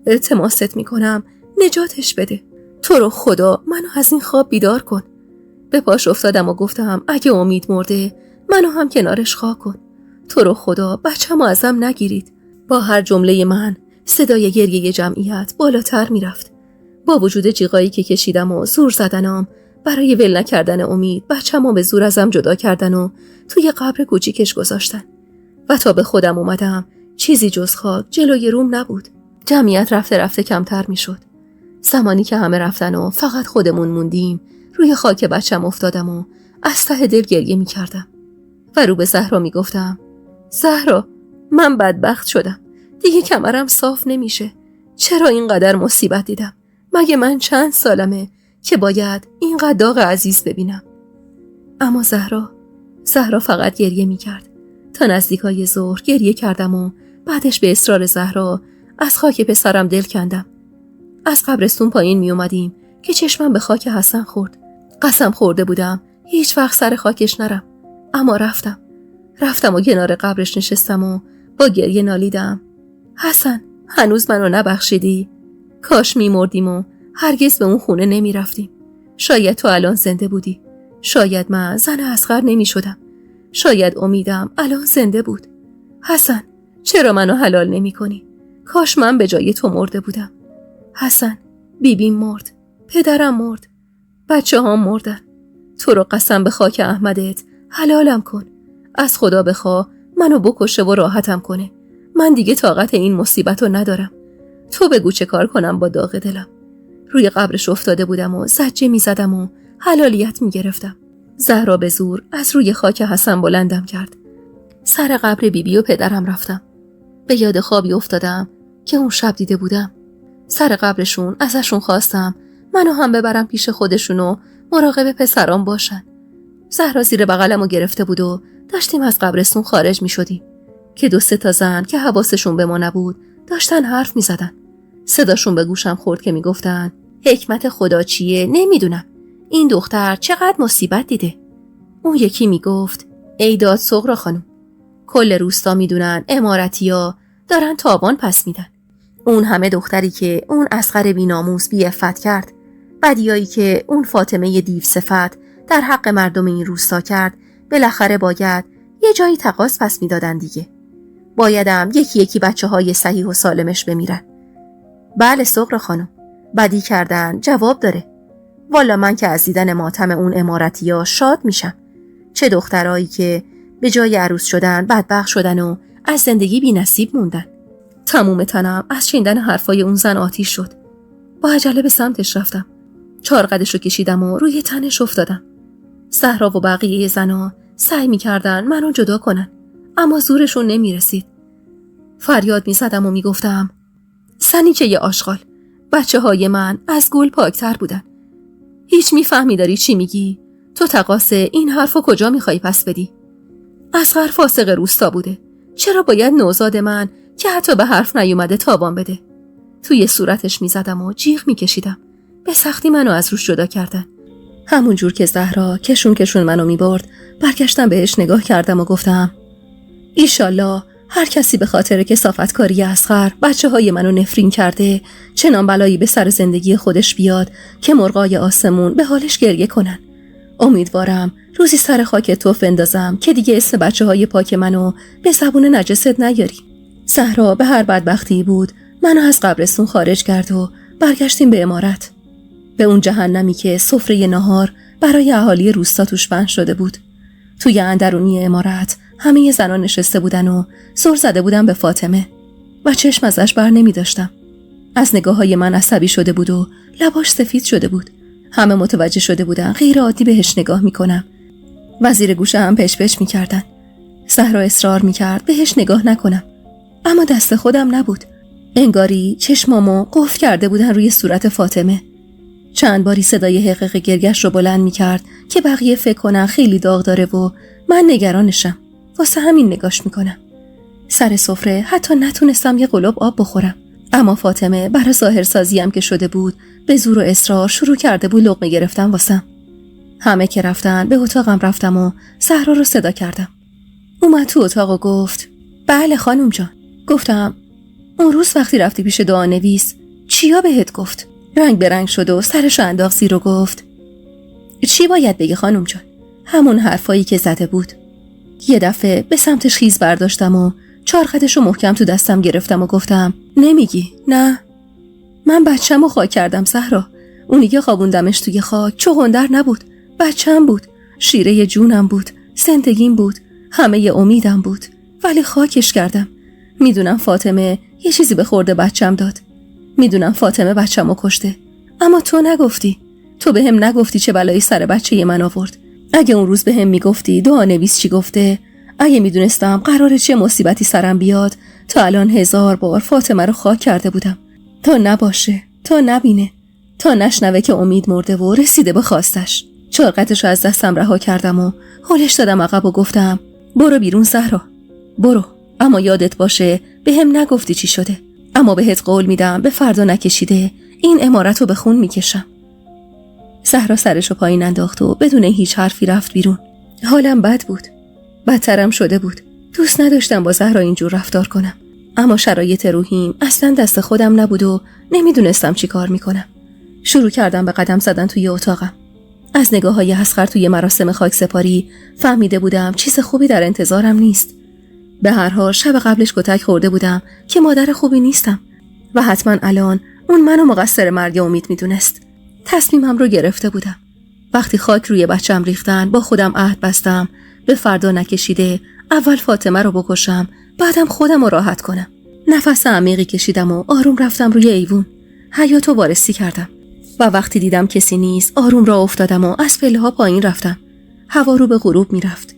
التماست میکنم نجاتش بده. تو رو خدا منو از این خواب بیدار کن. به پاش افتادم و گفتم اگه امید مرده منو هم کنارش خاک کن. تو رو خدا بچه‌مو ازم نگیرید. با هر جمله من صدای گریه جمعیت بالاتر میرفت. با وجود جیغایی که کشیدم و زور زدنم برای ول نکردن امید، بچه‌مو به زور ازم جدا کردن و توی قبر کوچیکش گذاشتن. و تا به خودم اومدم چیزی جز خاک جلوی روم نبود. جمعیت رفته رفته کمتر میشد. زمانی که همه رفتن و فقط خودمون موندیم، روی خاک بچم افتادم و از ته دل گریه میکردم و رو به زهرا میگفتم زهرا، من بدبخت شدم. دیگه کمرم صاف نمیشه. چرا اینقدر مصیبت دیدم؟ مگه من چند سالمه که باید اینقدر داغ عزیز ببینم؟ اما زهرا فقط گریه میکرد. تا نزدیکای ظهر گریه کردم و بعدش به اصرار زهرا از خاک پسرم دل کندم. از قبرستون پایین می اومدیم که چشمم به خاک حسن خورد. قسم خورده بودم هیچ وقت سر خاکش نرم. اما رفتم و کنار قبرش نشستم و با گریه نالیدم حسن، هنوز منو نبخشیدی؟ کاش می مردیم و هرگز به اون خونه نمی رفتیم. شاید تو الان زنده بودی. شاید من زن اصغر نمی شدم. شاید امیدم الان زنده بود. حسن، چرا منو حلال نمی کنی؟ کاش من به جای تو مرده بودم. حسن، بیبیم مرد، پدرم مرد، بچه ها مردن. تو رو قسم به خاک احمدت حلالم کن. از خدا بخوا منو بکشه و راحتم کنه. من دیگه طاقت این مصیبت رو ندارم. تو بگو چه کار کنم با داغ دلم. روی قبرش افتاده بودم و زجه می زدم و حلالیت می گرفتم. زهرا به زور از روی خاک حسن بلندم کرد. سر قبر بیبی و پدرم رفتم. به یاد خوابی افتادم که اون شب دیده بودم. سر قبرشون ازشون خواستم منو هم ببرم پیش خودشون و مراقب پسرام باشن. زهرا زیر بغلمو گرفته بود و داشتیم از قبرستون خارج می شدیم که 2-3 تا زن که حواسشون به ما نبود داشتن حرف می زدن. صداشون به گوشم خورد که می گفتن حکمت خدا چیه نمیدونم، این دختر چقدر مصیبت دیده. اون یکی می گفت ای داد سغرا خانم، کل روستا می دونن امارتیا دارن تاوان پس میدن. اون همه دختری که اون اصغر بی‌ناموس بی‌عفت کرد، بدیایی که اون فاطمه دیو صفت در حق مردم این روستا کرد، بالاخره باید یه جایی تقاص پس میدادن دیگه. بایدم یکی یکی بچه‌های صحیح و سالمش بمیرن. بله سغرا خانم، بدی کردن جواب داره. والا من که از دیدن ماتم اون امارتیا شاد میشم. چه دخترایی که به جای عروس شدن بدبخت شدن و از زندگی بی‌نصیب موندن. تموم تنم از شنیدن حرفای اون زن آتیش شد. با عجله به سمتش رفتم. 4 قدش رو کشیدم و روی تنش افتادم. زهرا و بقیه زنا سعی می‌کردن منو جدا کنن، اما زورشون نمی‌رسید. فریاد می‌زدم و می‌گفتم سنیچه ی آشغال، بچه‌های من از گل پاکتر بودن. هیچ می‌فهمی داری چی میگی؟ تو تقاص این حرفو کجا می‌خوای پس بدی؟ اصغر فاسق روستا بوده. چرا باید نوزاد من که حتی به حرف نیومده تاوان بده؟ توی صورتش می‌زدم و جیغ می‌کشیدم. به سختی منو از روش جدا کردن. همون جور که زهرا کشون منو می‌برد، برگشتم بهش نگاه کردم و گفتم ایشالله هر کسی به خاطر کثافتکاری اصغر بچه‌های منو نفرین کرده، چنان بلایی به سر زندگی خودش بیاد که مرغای آسمون به حالش گریه کنن. امیدوارم روزی سر خاک توف اندازم که دیگه اسم بچه‌های پاک منو به زبون نجست نیاری. زهرا به هر بدبختی بود منو از قبرستون خارج کرد و برگشتیم به عمارت، به اون جهنمی که سفره نهار برای اهالی روستا توش بند شده بود. توی اندرونی عمارت همه زنان نشسته بودن و سر زده بودن به فاطمه و چشم ازش بر نمی داشتم. از نگاه‌های من عصبی شده بود و لباش سفید شده بود. همه متوجه شده بودن غیر عادی بهش نگاه میکنم و زیر گوشه هم پش پش میکردن. زهرا اصرار میکرد بهش نگاه نکنم، اما دست خودم نبود. انگاری چشمامو قفل کرده بودن روی صورت فاطمه. چند باری صدای حقیق گرگش رو بلند میکرد که بقیه فکر کنن خیلی داغ داره و من نگرانشم، واسه همین نگاش میکنم. سر سفره حتی نتونستم یه قلوب آب بخورم، اما فاطمه برای ظاهرسازیم که شده بود به زور و اصرار شروع کرده بود لقمه گرفتن واسم. همه که رفتن به اتاقم رفتم و زهرا رو صدا کردم. اومد تو اتاق و گفت بله خانم جان. گفتم اون روز وقتی رفتی پیش دعانویس چیا بهت گفت؟ رنگ به رنگ شد و سرش انداخت زیر و گفت چی باید بگی خانم جان؟ همون حرفایی که زده بود. یه دفعه به سمتش خیز برداشتم و 4 خطش رو محکم تو دستم گرفتم و گفتم نمیگی؟ نه، من بچه‌مو خاک کردم زهرا. اونی که خوابوندمش توی خاک چغندر نبود، بچه‌م بود، شیره جونم بود، زندگیم بود، همه امیدم بود، ولی خاکش کردم. میدونم فاطمه یه چیزی به خورده بچه‌م داد، میدونم فاطمه بچه‌مو کشته، اما تو نگفتی. تو به هم نگفتی چه بلایی سر بچه من آورد. اگه اون روز به هم میگفتی دعانویس چی گفته، اگه میدونستم قراره چه مصیبتی سرم بیاد، تا الان 1000 بار فاطمه رو خاک کرده بودم. تا نباشه، تا نبینه، تا نشنوه که امید مرده و رسیده به خواستش. چارقتش رو از دستم رها کردم و هلش دادم عقب و گفتم برو بیرون زهرا، برو، اما یادت باشه به هم نگفتی چی شده. اما بهت قول میدم به فردا نکشیده این عمارت رو به خون میکشم. زهرا سرش رو پایین انداخت و بدون هیچ حرفی رفت بیرون. حالم بد بود، بدترم شده بود. دوست نداشتم با زهرا اینجور رفتار کنم، اما شرایط روحیم اصلا دست خودم نبود و نمیدونستم چی کار میکنم. شروع کردم به قدم زدن توی اتاقم. از نگاه‌های اصغر توی مراسم خاکسپاری فهمیده بودم چیز خوبی در انتظارم نیست. به هر حال شب قبلش کتک خورده بودم که مادر خوبی نیستم و حتما الان اون منو مقصر مرگ امید میدونست. تصمیمم رو گرفته بودم. وقتی خاک روی بچم ریختن با خودم عهد بستم به فردا نکشیده اول فاطمه رو بکشم، بعدم خودم رو راحت کنم. نفس عمیقی کشیدم و آروم رفتم روی ایوون. حیاطو وارسی کردم و وقتی دیدم کسی نیست آروم راه افتادم و از پله‌ها پایین رفتم. هوا رو به غروب میرفت.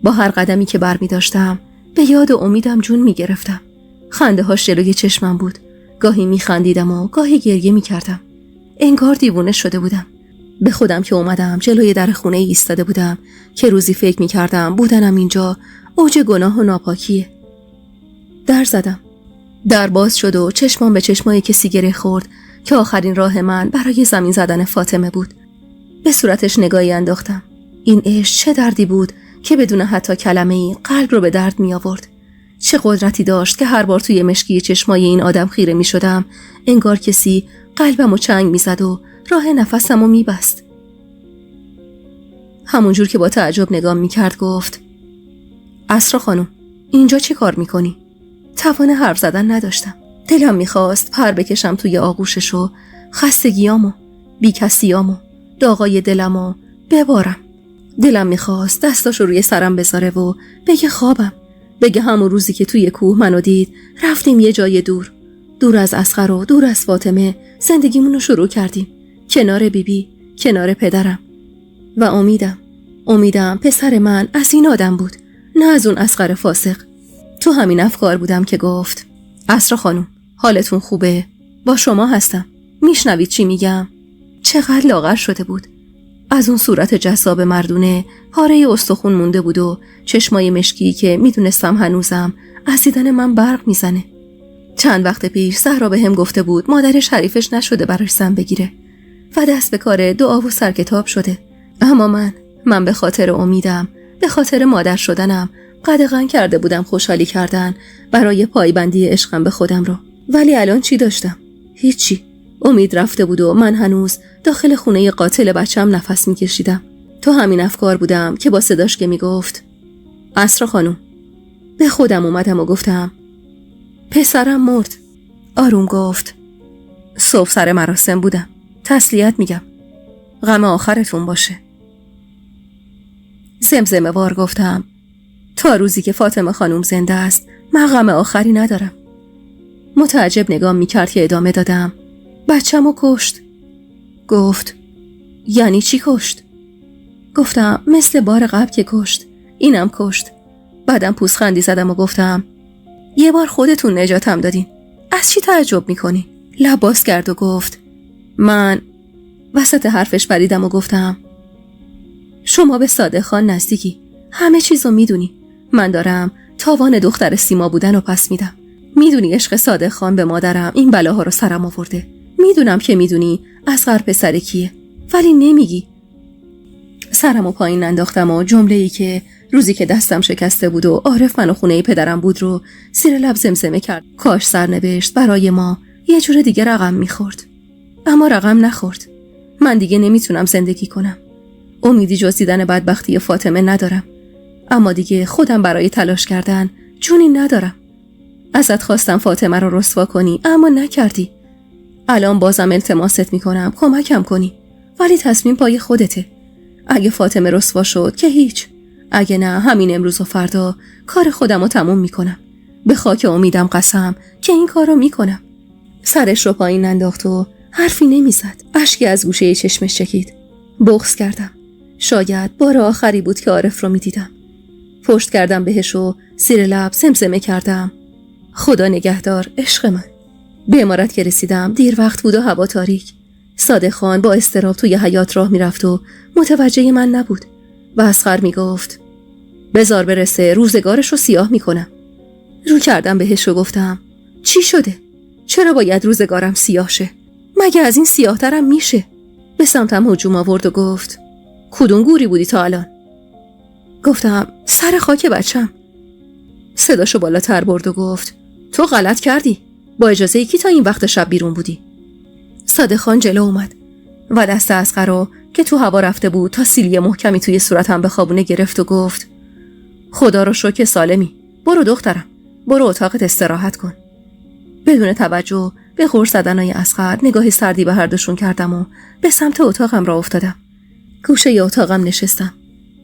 با هر قدمی که برمی داشتم به یاد امیدم جون می گرفتم. خنده هاش جلوی چشمم بود. گاهی می خندیدم و گاهی گریه می کردم. انگار دیوونه شده بودم. به خودم که اومدم جلوی در خونه ایستاده بودم که روزی فکر می‌کردم بودنم اینجا اوج گناه و ناپاکیه. در زدم. در باز شد و چشمام به چشمای کسی گره خورد که آخرین راه من برای زمین زدن فاطمه بود. به صورتش نگاهی انداختم. این عشق چه دردی بود که بدون حتی کلمه‌ای قلب رو به درد می آورد. چه قدرتی داشت که هر بار توی مشکی چشمای این آدم خیره می شدم انگار کسی قلبمو چنگ می زد و راه نفسمو می بست. همونجور که با تعجب نگام می کرد گفت: اسرا خانم، اینجا چی کار می کنی؟ توان حرف زدن نداشتم. دلم می خواست پر بکشم توی آغوشش و خستگیامو، بیکسیامو، داغای دلمو ببارم. دلم میخواست دستاشو روی سرم بذاره و بگه خوابم، بگه همون روزی که توی کوه منو دید رفتیم یه جای دور، دور از اصغر و دور از فاطمه زندگیمونو شروع کردیم، کنار بیبی، کنار پدرم. و امیدم پسر من از این آدم بود، نه از اون اصغر فاسق. تو همین افکار بودم که گفت: اسرا خانم، حالتون خوبه؟ با شما هستم. میشنوید چی میگم؟ چقدر لاغر شده بود. از اون صورت جذاب مردونه پاره استخون مونده بود و چشمای مشکی که میدونستم هنوزم از دیدن من برق میزنه. چند وقت پیش زهرا بهم گفته بود مادر شریفش نشده براش زن بگیره و دست به کار دعا و سرکتاب شده. اما من به خاطر امیدم، به خاطر مادر شدنم قدغن کرده بودم خوشحالی کردن برای پایبندی عشقم به خودم رو. ولی الان چی داشتم؟ هیچی. امید رفته بود و من هنوز داخل خونه قاتل بچم نفس میکشیدم. تو همین افکار بودم که با صداش که میگفت: اسرا خانم. به خودم اومدم و گفتم: پسرم مرد. آروم گفت: صبح سر مراسم بودم. تسلیت میگم. غم آخرتون باشه. زمزمه وار گفتم: تا روزی که فاطمه خانم زنده است من غم آخری ندارم. متعجب نگام میکرد که ادامه دادم: بچه‌مو کشت. گفت: یعنی چی کشت؟ گفتم: مثل بار قبل که کشت، اینم کشت. بعدم پوزخندی زدم و گفتم: یه بار خودتون نجاتم دادین، از چی تعجب میکنی؟ لب باز کرد و گفت: من وسط حرفش پریدم و گفتم: شما به صادق خان نزدیکی، همه چیزو میدونی. من دارم تاوان دختر سیما بودن رو پس میدم. میدونی عشق صادق خان به مادرم این بلاها رو سرم آورده. میدونم که میدونی اصغر پسر کیه، ولی نمیگی. سرمو پایین انداختم و جمله‌ای که روزی که دستم شکسته بود و عارف منو خونه پدرم بود رو زیر لب زمزمه کرد. کاش سرنوشت برای ما یه جور دیگه رقم میخورد. اما رقم نخورد. من دیگه نمیتونم زندگی کنم. امیدی جز دیدن بدبختی فاطمه ندارم. اما دیگه خودم برای تلاش کردن جونی ندارم. ازت خواستم فاطمه رو رسوا کنی اما نکردی. الان بازم التماست میکنم کمکم کنی، ولی تصمیم پای خودته. اگه فاطمه رسوا شد که هیچ، اگه نه همین امروز و فردا کار خودم رو تموم میکنم. به خاک امیدم قسم که این کار رو میکنم. سرش رو پایین انداخت و حرفی نمیزد. اشکی از گوشه چشمش چکید. بغض کردم. شاید بار آخری بود که عارف رو میدیدم. پشت کردم بهش و زیر لب زمزمه کردم: خدا نگهدار عشق من. به عمارت که رسیدم دیر وقت بود و هوا تاریک. صادق خان با اضطراب توی حیاط راه میرفت و متوجه من نبود و اصغر میگفت: بذار برسه روزگارش رو سیاه میکنم. رو کردم بهش و گفتم: چی شده؟ چرا باید روزگارم سیاه شه؟ مگه از این سیاه ترم میشه؟ به سمتم هجوم آورد و گفت: کدوم گوری بودی تا الان؟ گفتم: سر خاک بچم. صداشو بالاتر برد و گفت: تو غلط کردی. با اجازه کی تا این وقت شب بیرون بودی؟ صادق خان جلو اومد و دست اصغر رو که تو هوا رفته بود تا سیلی محکمی توی صورتم بخوابونه گرفت و گفت: خدا رو شکر سالمی. برو دخترم، برو اتاقت استراحت کن. بدون توجه به غر زدنای اصغر نگاهی سردی به هر دوشون کردم و به سمت اتاقم راه افتادم. گوشه اتاقم نشستم.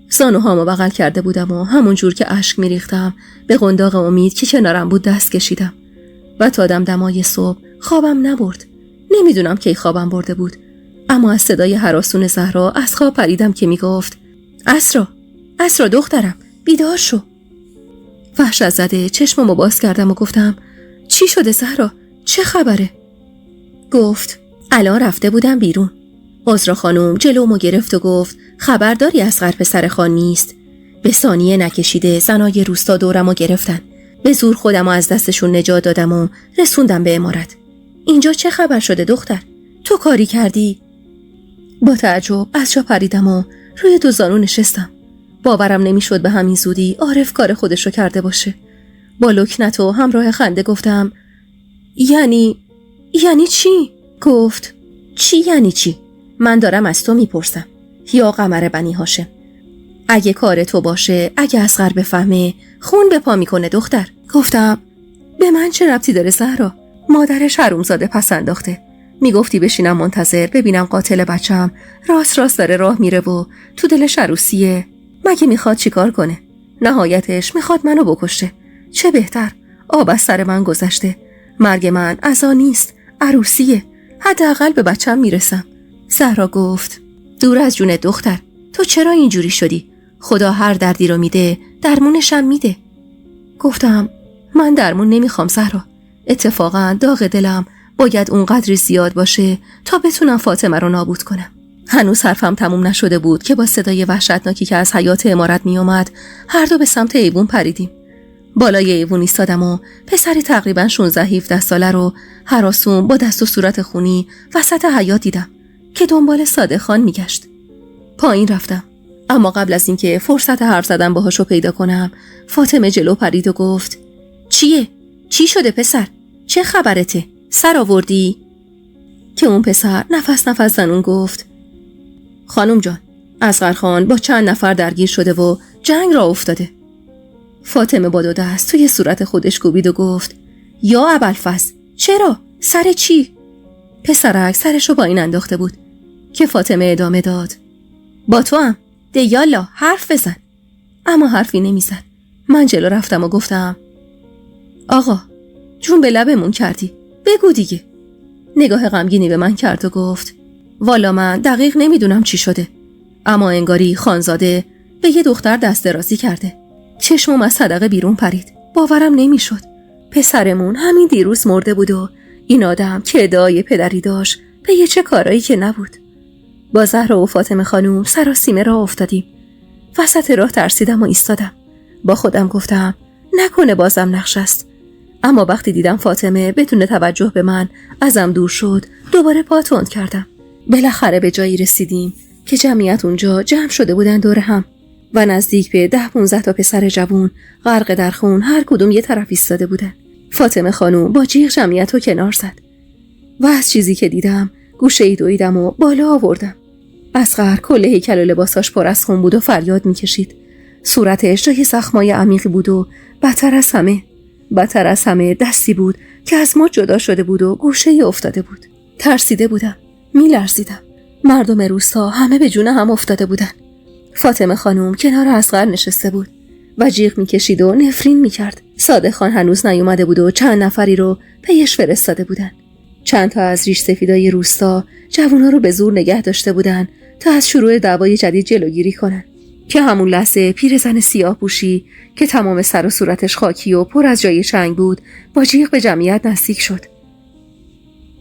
زانوهامو بغل کرده بودم و همون جور که اشک میریختم به قنداق امید که کنارم بود دست کشیدم و تا دمدمای صبح خوابم نبرد. نمیدونم کی خوابم برده بود، اما از صدای هراسون زهرا از خواب پریدم که میگفت: اسرا دخترم، بیدار شو. وحشت زده چشممو باز کردم و گفتم: چی شده زهرا؟ چه خبره؟ گفت: الان رفته بودم بیرون. عذرا خانم جلومو گرفت و گفت خبرداری اصغر پسر خان نیست؟ به ثانیه نکشیده زنای روستا دورمو گرفتن. به زور خودمو از دستشون نجات دادم و رسوندم به عمارت. اینجا چه خبر شده دختر؟ تو کاری کردی؟ با تعجب از جا پریدم و روی دو زانو نشستم. باورم نمیشد به همین زودی عارف کار خودشو کرده باشه. با لکنت و همراه خنده گفتم یعنی چی؟ گفت چی یعنی چی؟ من دارم از تو میپرسم یا قمر بنی هاشم. اگه کار تو باشه، اگه اصغر بفهمه خون به پا میکنه دختر. گفتم به من چه ربطی داره زهرا؟ مادرش حرومزاده پس انداخته. میگفتی بشینم منتظر ببینم قاتل بچم راست داره راه میره و تو دلش عروسیه. مگه میخواد چیکار کنه؟ نهایتش میخواد منو بکشه. چه بهتر، آب از سر من گذشته. مرگ من عزا نیست، عروسیه. حداقل به بچم میرسم. زهرا گفت دور از جون دختر، تو چرا اینجوری شدی؟ خدا هر دردی رو میده درمونشم میده. گفتم من درمون نمیخوام زهرا. اتفاقا داغ دلم باید اونقدر زیاد باشه تا بتونم فاطمه رو نابود کنم. هنوز حرفم تموم نشده بود که با صدای وحشتناکی که از حیاط عمارت می اومد هر دو به سمت ایوون پریدیم. بالای ایوون ایستادم و پسری تقریباً 16-17 ساله رو هراسون با دست و صورت خونی وسط حیاط دیدم که دنبال صادق خان میگشت. پایین رفتم، اما قبل از اینکه فرصت حرف زدن باهاشو پیدا کنم فاطمه جلو پرید و گفت چیه؟ چی شده پسر؟ چه خبرته؟ سر آوردی؟ که اون پسر نفس زنون گفت خانم جان، اصغر خان با چند نفر درگیر شده و جنگ را افتاده. فاطمه با دو دست توی صورت خودش کوبید و گفت یا ابوالفضل، چرا؟ سر چی؟ پسرک سرشو با این انداخته بود که فاطمه ادامه داد با تو هم ده یالا حرف بزن. اما حرفی نمیزد. من جلو رفتم و گفتم آقا جون به لبمون کردی، بگو دیگه. نگاه غمگینی به من کرد و گفت والا من دقیق نمیدونم چی شده، اما انگاری خانزاده به یه دختر دست درازی کرده. چشمم از صدقه بیرون پرید. باورم نمیشد. پسرمون همین دیروز مرده بود و این آدم که ادعای پدری داشت به یه چه کارایی که نبود. با زهرا و فاطمه خانوم سراسیمه راه افتادیم. وسط راه ترسیدم و ایستادم. با خودم گفتم نکنه بازم نقش است. اما وقتی دیدم فاطمه بدون توجه به من ازم دور شد دوباره پا تند کردم. بالاخره به جایی رسیدیم که جمعیت اونجا جمع شده بودن دور هم و نزدیک به 10-15 تا پسر جوون غرق در خون هر کدوم یه طرف ایستاده بودن. فاطمه خانوم با جیغ جمعیت رو کنار زد و از چیزی که دیدم گوشه‌ای دویدم و بالا آوردم. اصغر کل هیکل و لباساش پر از خون بود و فریاد میکشید. صورتش جای زخمای عمیقی بود و بدتر از همه دستی بود که از ما جدا شده بود و گوشه‌ای افتاده بود. ترسیده بودم، میلرزیدم. مردم روستا همه به جون هم افتاده بودن. فاطمه خانوم کنار اصغر نشسته بود و جیغ میکشید و نفرین میکرد. صادق خان هنوز نیومده بود و چند نفری رو پیش فرستاده بودن. چند تا از ریش سفیدای روستا جوونا رو به زور نگه داشته بودن تا از شروع دعوای جدید جلوگیری کنن که همون لحظه پیرزن سیاه پوشی که تمام سر و صورتش خاکی و پر از جای چنگ بود با جیغ به جمعیت نزدیک شد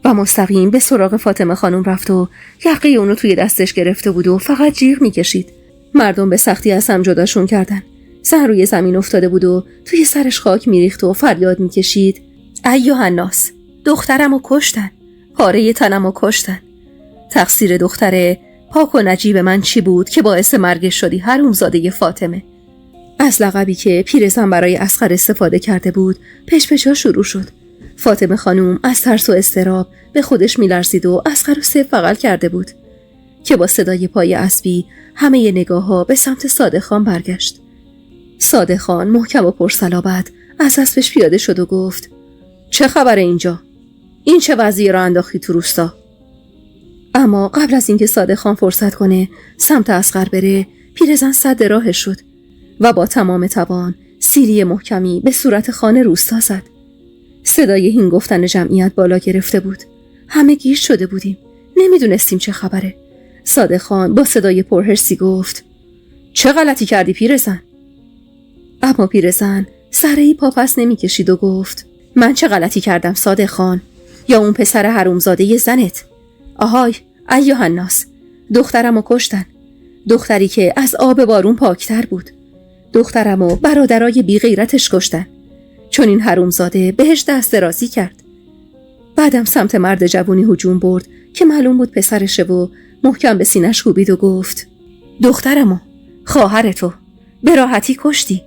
و مستقیم به سراغ فاطمه خانم رفت و یقه اونو توی دستش گرفته بود و فقط جیغ میکشید. مردم به سختی از هم جداشون کردن. زن روی زمین افتاده بود و توی سرش خاک میریخت و فریاد میکشید ایها الناس، دخترمو کشتن، پاره تنمو کشتن. تقصیر دختر پاک و نجیب من چی بود که باعث مرگش شدی حرومزاده فاطمه؟ از لقبی که پیرزن برای اصغر استفاده کرده بود پشپشا شروع شد. فاطمه خانوم از ترس و اضطراب به خودش میلرزید و اصغر رو صف بغل کرده بود که با صدای پای اسبی همه نگاه ها به سمت صادق خان برگشت. صادق خان محکم و پرصلابت از اسبش پیاده شد و گفت چه خبره اینجا؟ این چه وضعی را انداختی تو روستا؟ اما قبل از اینکه صادق خان فرصت کنه سمت اصغر بره پیرزن سد راهش شد و با تمام توان سیلی محکمی به صورت خان روستا زد. صدای هین گفتن جمعیت بالا گرفته بود. همه گیج شده بودیم، نمیدونستیم چه خبره. صادق خان با صدای پرحرصی گفت چه غلطی کردی پیرزن؟ اما پیرزن سره‌ای پا پس نمیکشید و گفت من چه غلطی کردم صادق خان؟ یا اون پسر حرومزاده زنت؟ آهای ایها الناس، دخترمو کشتن. دختری که از آب بارون پاکتر بود. دخترمو برادرای بی غیرتش کشتن. چون این حرومزاده بهش دست درازی کرد. بعدم سمت مرد جوونی هجوم برد که معلوم بود پسرشه و محکم به سینش کوبید و گفت دخترمو، خواهرتو به راحتی کشتی.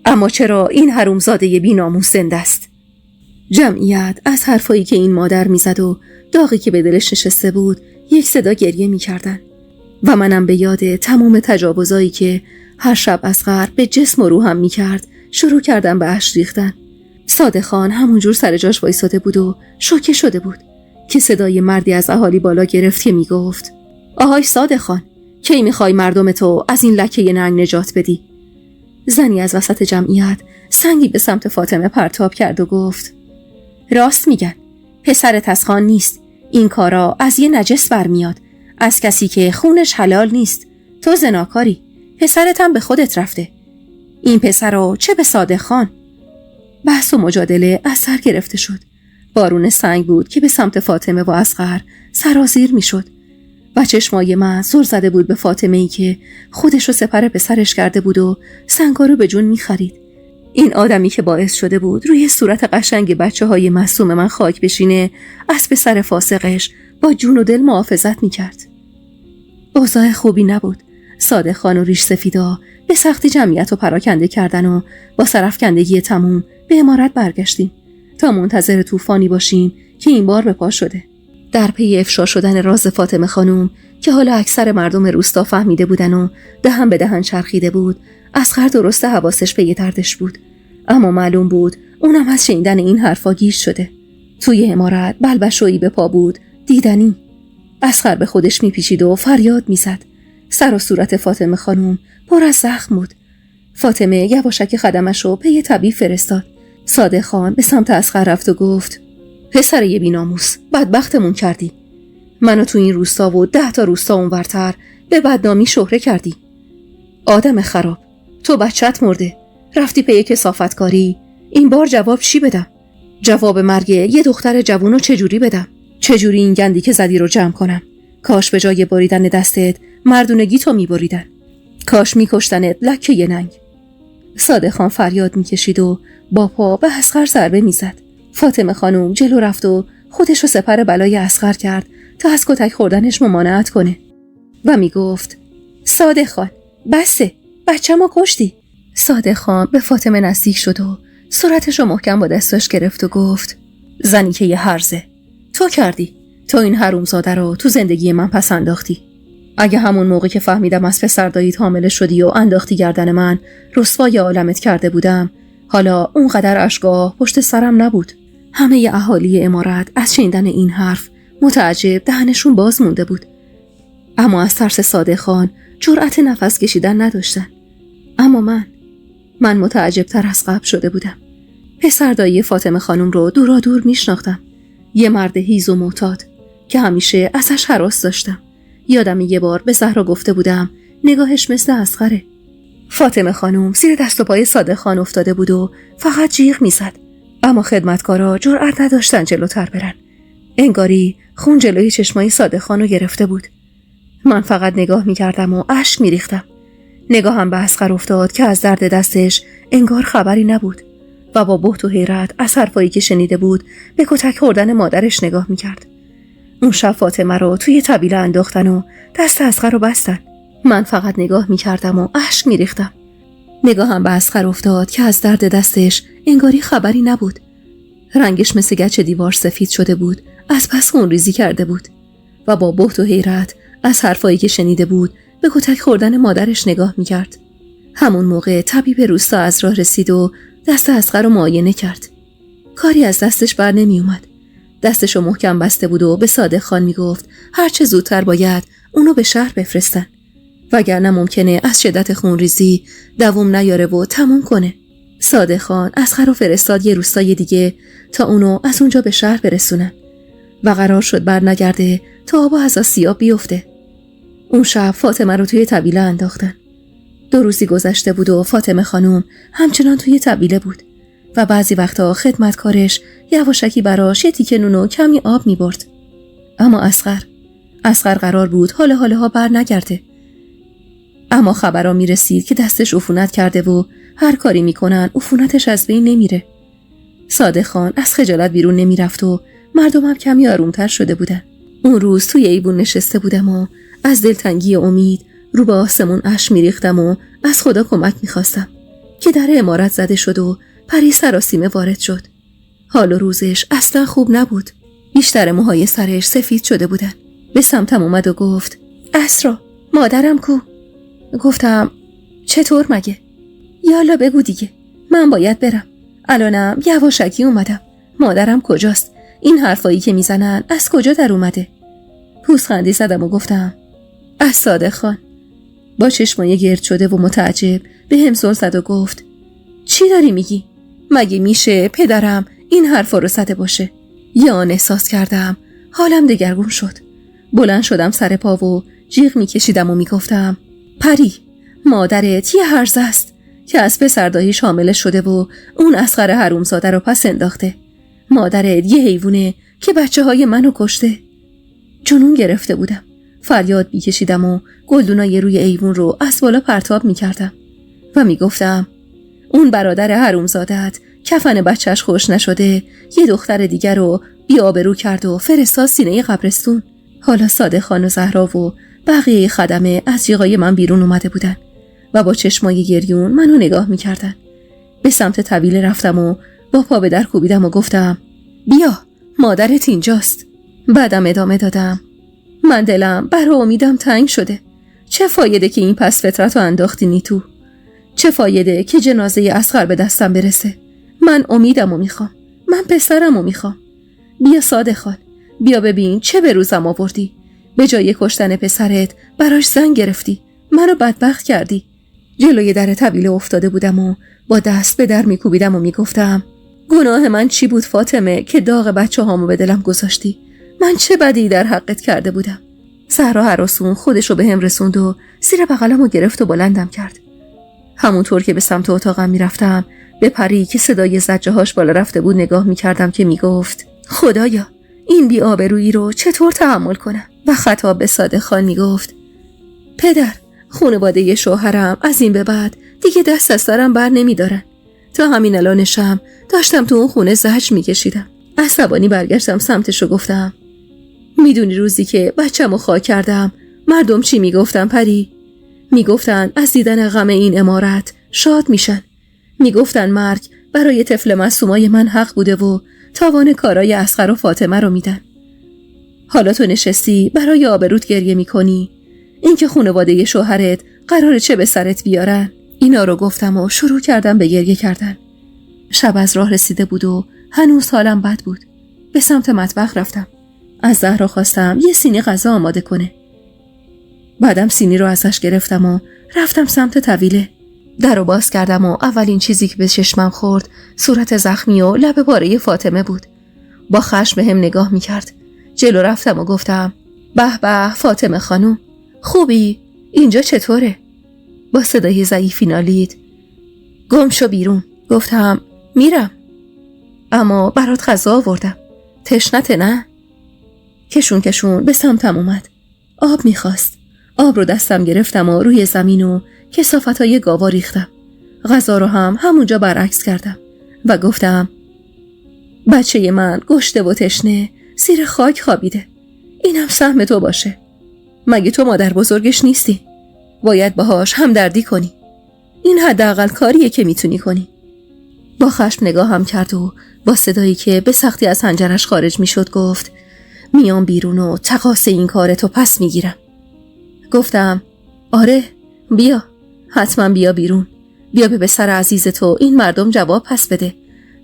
اما چرا این حرومزاده بی‌ناموس زنده است؟ جمعیت از حرفایی که این مادر میزد و داغی که به دلش نشسته بود یک صدا گریه میکردن و منم به یاد تمام تجاوزایی که هر شب اصغر به جسم و روحم میکرد شروع کردم به اشک ریختن. صادق خان همونجور سر جاش وایساده بود و شوکه شده بود که صدای مردی از اهالی بالا گرفت که میگفت آهای صادق خان، کی میخوای مردم تو از این لکه ننگ نجات بدی؟ زنی از وسط جمعیت سنگی به سمت فاطمه پرتاب کرد و گفت راست میگن، پسرت از خان نیست. این کارا از یه نجس برمیاد، از کسی که خونش حلال نیست. تو زناکاری، پسرت هم به خودت رفته. این پسرو چه به صادق خان؟ بحث و مجادله از سر گرفته شد. بارون سنگ بود که به سمت فاطمه و اصغر سرازیر میشد و چشمای من زل زده بود به فاطمه‌ای که خودش رو سپر پسرش کرده بود و سنگا رو به جون می‌خرید. این آدمی که باعث شده بود روی صورت قشنگ بچه‌های معصوم من خاک بشینه، از پسر فاسقش با جون و دل محافظت می‌کرد. اوضاع خوبی نبود. صادق خان و ریش سفیدا به سختی جمعیت رو پراکنده کردن و با سرفکندگی تموم به عمارت برگشتیم تا منتظر طوفانی باشیم که این بار به پا شده. در پی افشا شدن راز فاطمه خانوم که حالا اکثر مردم روستا فهمیده بودن و دهن به دهن چرخیده بود، اصغر درسته حواسش پی دردش بود، اما معلوم بود اونم از شنیدن این حرفا گیج شده. توی عمارت بلبشویی به پا بود دیدنی. اصغر به خودش میپیچید و فریاد میزد. سر و صورت فاطمه خانوم پر از زخم بود. فاطمه یواشکی خدمش رو پی طبیب فرستاد. صادق خان به سمت اصغر رفت و گفت پسر یه بی‌ناموس، بدبختمون کردی. منو تو این روستا و 10 تا روستا اونورتر به بدنامی شهره کردی. آدم خراب، تو بچت مرده، رفتی پی کثافتکاری. این بار جواب چی بدم؟ جواب مرگ یه دختر جوونو چجوری بدم؟ چجوری این گندی که زدی رو جمع کنم؟ کاش به جای بریدن دستت مردونگی تو میبریدن. کاش میکشتنت لکه یه ننگ. صادق خان فریاد میکشید و با پا به اصغر ضربه میزد. فاطمه خانوم جلو رفت و خودش رو سپر بلای اصغر کرد تا از کتک خوردنش ممانعت کنه و میگفت صادق خان بسه، بچه‌مو کشتی. صادق خان به فاطمه نزدیک شد و صورتش رو محکم با دستاش گرفت و گفت زنی که یه هرزه، تو کردی. تو این حرومزاده رو تو زندگی من پس انداختی. اگه همون موقع که فهمیدم از پسر داییت حامله شدی و انداختی گردن من، رسوای عالمت کرده بودم، حالا اونقدر اشک‌ها پشت سرم نبود. همه اهالی عمارت از شنیدن این حرف متعجب دهنشون باز مونده بود، اما از ترس صادق خان جرأت نفس کشیدن نداشتن. اما من متعجب تر از قبل شده بودم. پسر دایی فاطمه خانم رو دورا دور میشناختم. یه مرد هیز و معتاد که همیشه ازش هراس داشتم. یادم یه بار به زهرا گفته بودم نگاهش مثل اصغره. فاطمه خانم زیر دست و پای صادق خان افتاده بود و فقط جیغ میزد، اما خدمتکارا جرأت نداشتن جلوتر برن. انگاری خون جلوی چشمای صادق خانو گرفته بود. من فقط نگاه میکردم و اشک میریختم. نگاهم به اصغر افتاد که از درد دستش انگار خبری نبود و با بهت و حیرت از حرفایی که شنیده بود به کتک خوردن مادرش نگاه میکرد. اون شب فاطمه رو توی طبیله انداختن و دست اصغر رو بستن. من فقط نگاه میکردم و اشک میریختم. نگاهم به اصغر افتاد که از درد دستش انگاری خبری نبود. رنگش مثل گچ دیوار سفید شده بود، از پس خون ریزی کرده بود و با بهت و حیرت از حرفایی که شنیده بود به کتک خوردن مادرش نگاه میکرد. همون موقع طبیب روستا از راه رسید و دست اصغر رو معاینه کرد. کاری از دستش بر نمی اومد. دستشو محکم بسته بود و به صادق خان میگفت هرچه زودتر باید اونو به شهر بفرستن، وگرنه ممکنه از شدت خونریزی دوام نیاره و تموم کنه. صادق خان اصغر رو فرستاد یه روستای دیگه تا اونو از اونجا به شهر برسونن و قرار شد بر نگرده تا آب از آسیاب بیفته. اون شب فاطمه رو توی طبیله انداختن. 2 روزی گذشته بود و فاطمه خانوم همچنان توی طبیله بود و بعضی وقتا خدمتکارش یواشکی براش یه تیکه نون و کمی آب می برد. اما اصغر قرار بود حالا بر نگرده، اما خبرها میرسید که دستش عفونت کرده و هر کاری میکنن عفونتش از بین نمیره. صادق خان از خجالت بیرون نمیرفت و مردمم کمی آرومتر شده بودن. اون روز توی ایوون نشسته بودم و از دلتنگی امید رو به آسمون اشک میریختم و از خدا کمک میخواستم که در عمارت زده شد و پری سراسیمه وارد شد. حال و روزش اصلا خوب نبود. بیشتر موهای سرش سفید شده بودن. به سمتم اومد و گفت اسرا، مادرم کو؟ گفتم چطور مگه؟ یالا بگو دیگه، من باید برم. الانم یواشکی اومدم. مادرم کجاست؟ این حرفایی که میزنن از کجا در اومده؟ پوزخندی زدم و گفتم از صادق خان. با چشمای گرد شده و متعجب به هم زل زد و گفت چی داری میگی؟ مگه میشه پدرم این حرفا رو زده باشه؟ یا آن احساس کردم حالم دگرگون شد. بلند شدم سر پا و جیغ میکشیدم و میگفتم پری، مادرت یه هرزه است که از پسر داییش حامله شده و اون اصغر حرومزاده رو پس انداخته. مادرت یه حیوونه که بچه‌های منو کشته. جنون گرفته بودم. فریاد میکشیدم و گلدونای روی ایوون رو از بالا پرتاب میکردم و میگفتم اون برادر حرومزادت کفن بچهش خوش نشده یه دختر دیگر رو بی‌آبرو کرد و فرستاد سینه قبرستون. حالا صادق خان و زهرا و بقیه خدمه از جیغای من بیرون اومده بودن و با چشمای گریون منو نگاه میکردن. به سمت طویل رفتم و با پا به در کوبیدم و گفتم بیا، مادرت اینجاست. بعدم ادامه دادم من دلم برای امیدم تنگ شده. چه فایده که این پس فطرت رو انداختینی تو؟ چه فایده که جنازه اصغر به دستم برسه؟ من امیدم رو میخوام. من پسرم رو میخوام. بیا صادق خان، بیا ببین چه به روزم آوردی. به جای کشتن پسرت براش زن گرفتی. منو بدبخت کردی. جلوی در طویله افتاده بودم و با دست به در میکوبیدم و میگفتم گناه من چی بود فاطمه که داغ بچه هامو به دلم گذاشتی؟ من چه بدی در حقت کرده بودم؟ زهرا هراسون خودشو به هم رسوند و زیر بغلمو گرفت و بلندم کرد. همونطور که به سمت اتاقم میرفتم به پری که صدای زجه‌هاش بالا رفته بود نگاه میکردم که میگفت خدایا این بی‌آبرویی رو چطور تحمل کنم؟ و خطاب به صادق خان میگفت پدر، خانواده شوهرم از این به بعد دیگه دست از سرم بر نمیدارن. تا همین الانشم داشتم تو اون خونه زجر میکشیدم. عصبانی برگشتم سمتش و گفتم میدونی روزی که بچه‌مو خاک کردم مردم چی میگفتن پری؟ میگفتن از دیدن غم این عمارت شاد میشن. میگفتن مرگ برای طفل معصومای من حق بوده و تاوان کارای اصغر و فاطمه رو میدن. حالا تو نشستی برای آبروت گریه میکنی. این که خانواده شوهرت قراره چه به سرت بیارن؟ اینا رو گفتم و شروع کردم به گریه کردن. شب از راه رسیده بود و هنوز حالم بد بود. به سمت مطبخ رفتم. از زهرا خواستم یه سینی غذا آماده کنه. بعدم سینی رو ازش گرفتم و رفتم سمت طویله. در رو باز کردم و اولین چیزی که به چشمم خورد صورت زخمی و لب پاره فاطمه بود. با خشم به هم نگاه میکرد. جلو رفتم و گفتم به به فاطمه خانوم، خوبی؟ اینجا چطوره؟ با صدای ضعیفی نالید گم شو بیرون. گفتم میرم، اما برات غذا آوردم. تشنته نه؟ کشون به سمتم اومد. آب میخواست. آب رو دستم گرفتم و روی زمین و کثافتای گاوا ریختم. غذا رو هم همونجا برعکس کردم و گفتم بچه من گشته و تشنه زیر خاک خوابیده. اینم سهم تو باشه. مگه تو مادر بزرگش نیستی؟ باید باهاش همدردی کنی. این حداقل کاریه که میتونی کنی. با خشم نگاهم کرد و با صدایی که به سختی از حنجرش خارج میشد گفت میام بیرون و تقاص این کارتو پس میگیرم. گفتم آره بیا، حتما بیا بیرون. بیا به پسر عزیز تو این مردم جواب پس بده.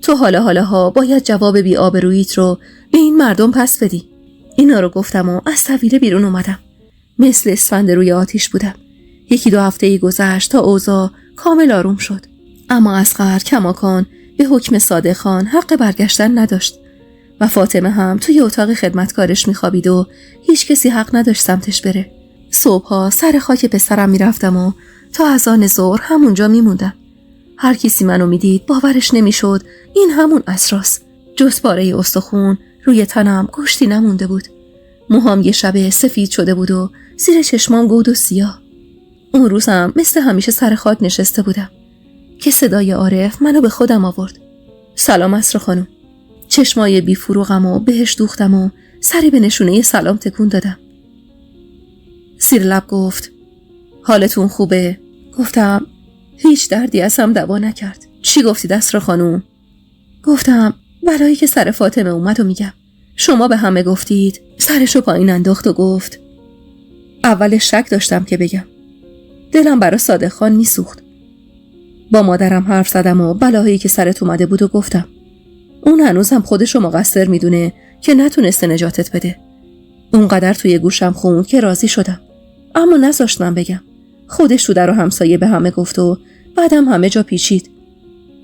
تو حالا باید جواب بی‌آبروییت رو به این مردم پس بدی. اینا رو گفتم و از طویله بیرون اومدم. مثل اسفند روی آتیش بودم. 1-2 هفته گذشت تا اوضاع کامل آروم شد. اما اصغر کماکان به حکم صادق خان حق برگشتن نداشت و فاطمه هم توی اتاق خدمتکارش میخوابید و هیچ کسی حق نداشت سمتش بره. صبحها سر خاک پسرم میرفتم و تا اذان ظهر همونجا میموندم. هر کسی منو میدید باورش نمیشد این همون اسراست. جز پاره استخون روی تنم گوشتی نمونده بود. موهام یه شب سفید شده بود و زیر چشمام گود و سیاه. اون روزم مثل همیشه سر خاک نشسته بودم که صدای عارف منو به خودم آورد. سلام عصر خانم. چشمای بی فروغم و بهش دوختم و سری به نشونه سلام تکون دادم. زیر لب گفت حالتون خوبه؟ گفتم هیچ دردی ازم دوا نکرد. چی گفتید عصر خانم؟ گفتم بلایی که سر فاطمه اومد و میگم. شما به همه گفتید. سرشو پایین انداخت و گفت. اول شک داشتم که بگم. دلم برای صادق خان میسوخت. با مادرم حرف زدم و بلاهایی که سرت اومده بود و گفتم. اون هنوزم خودشو مقصر میدونه که نتونسته نجاتت بده. اونقدر توی گوشم خوند که راضی شدم. اما نذاشتم بگم. خودش تو در و همسایه به همه گفت و بعدم همه جا پیچید.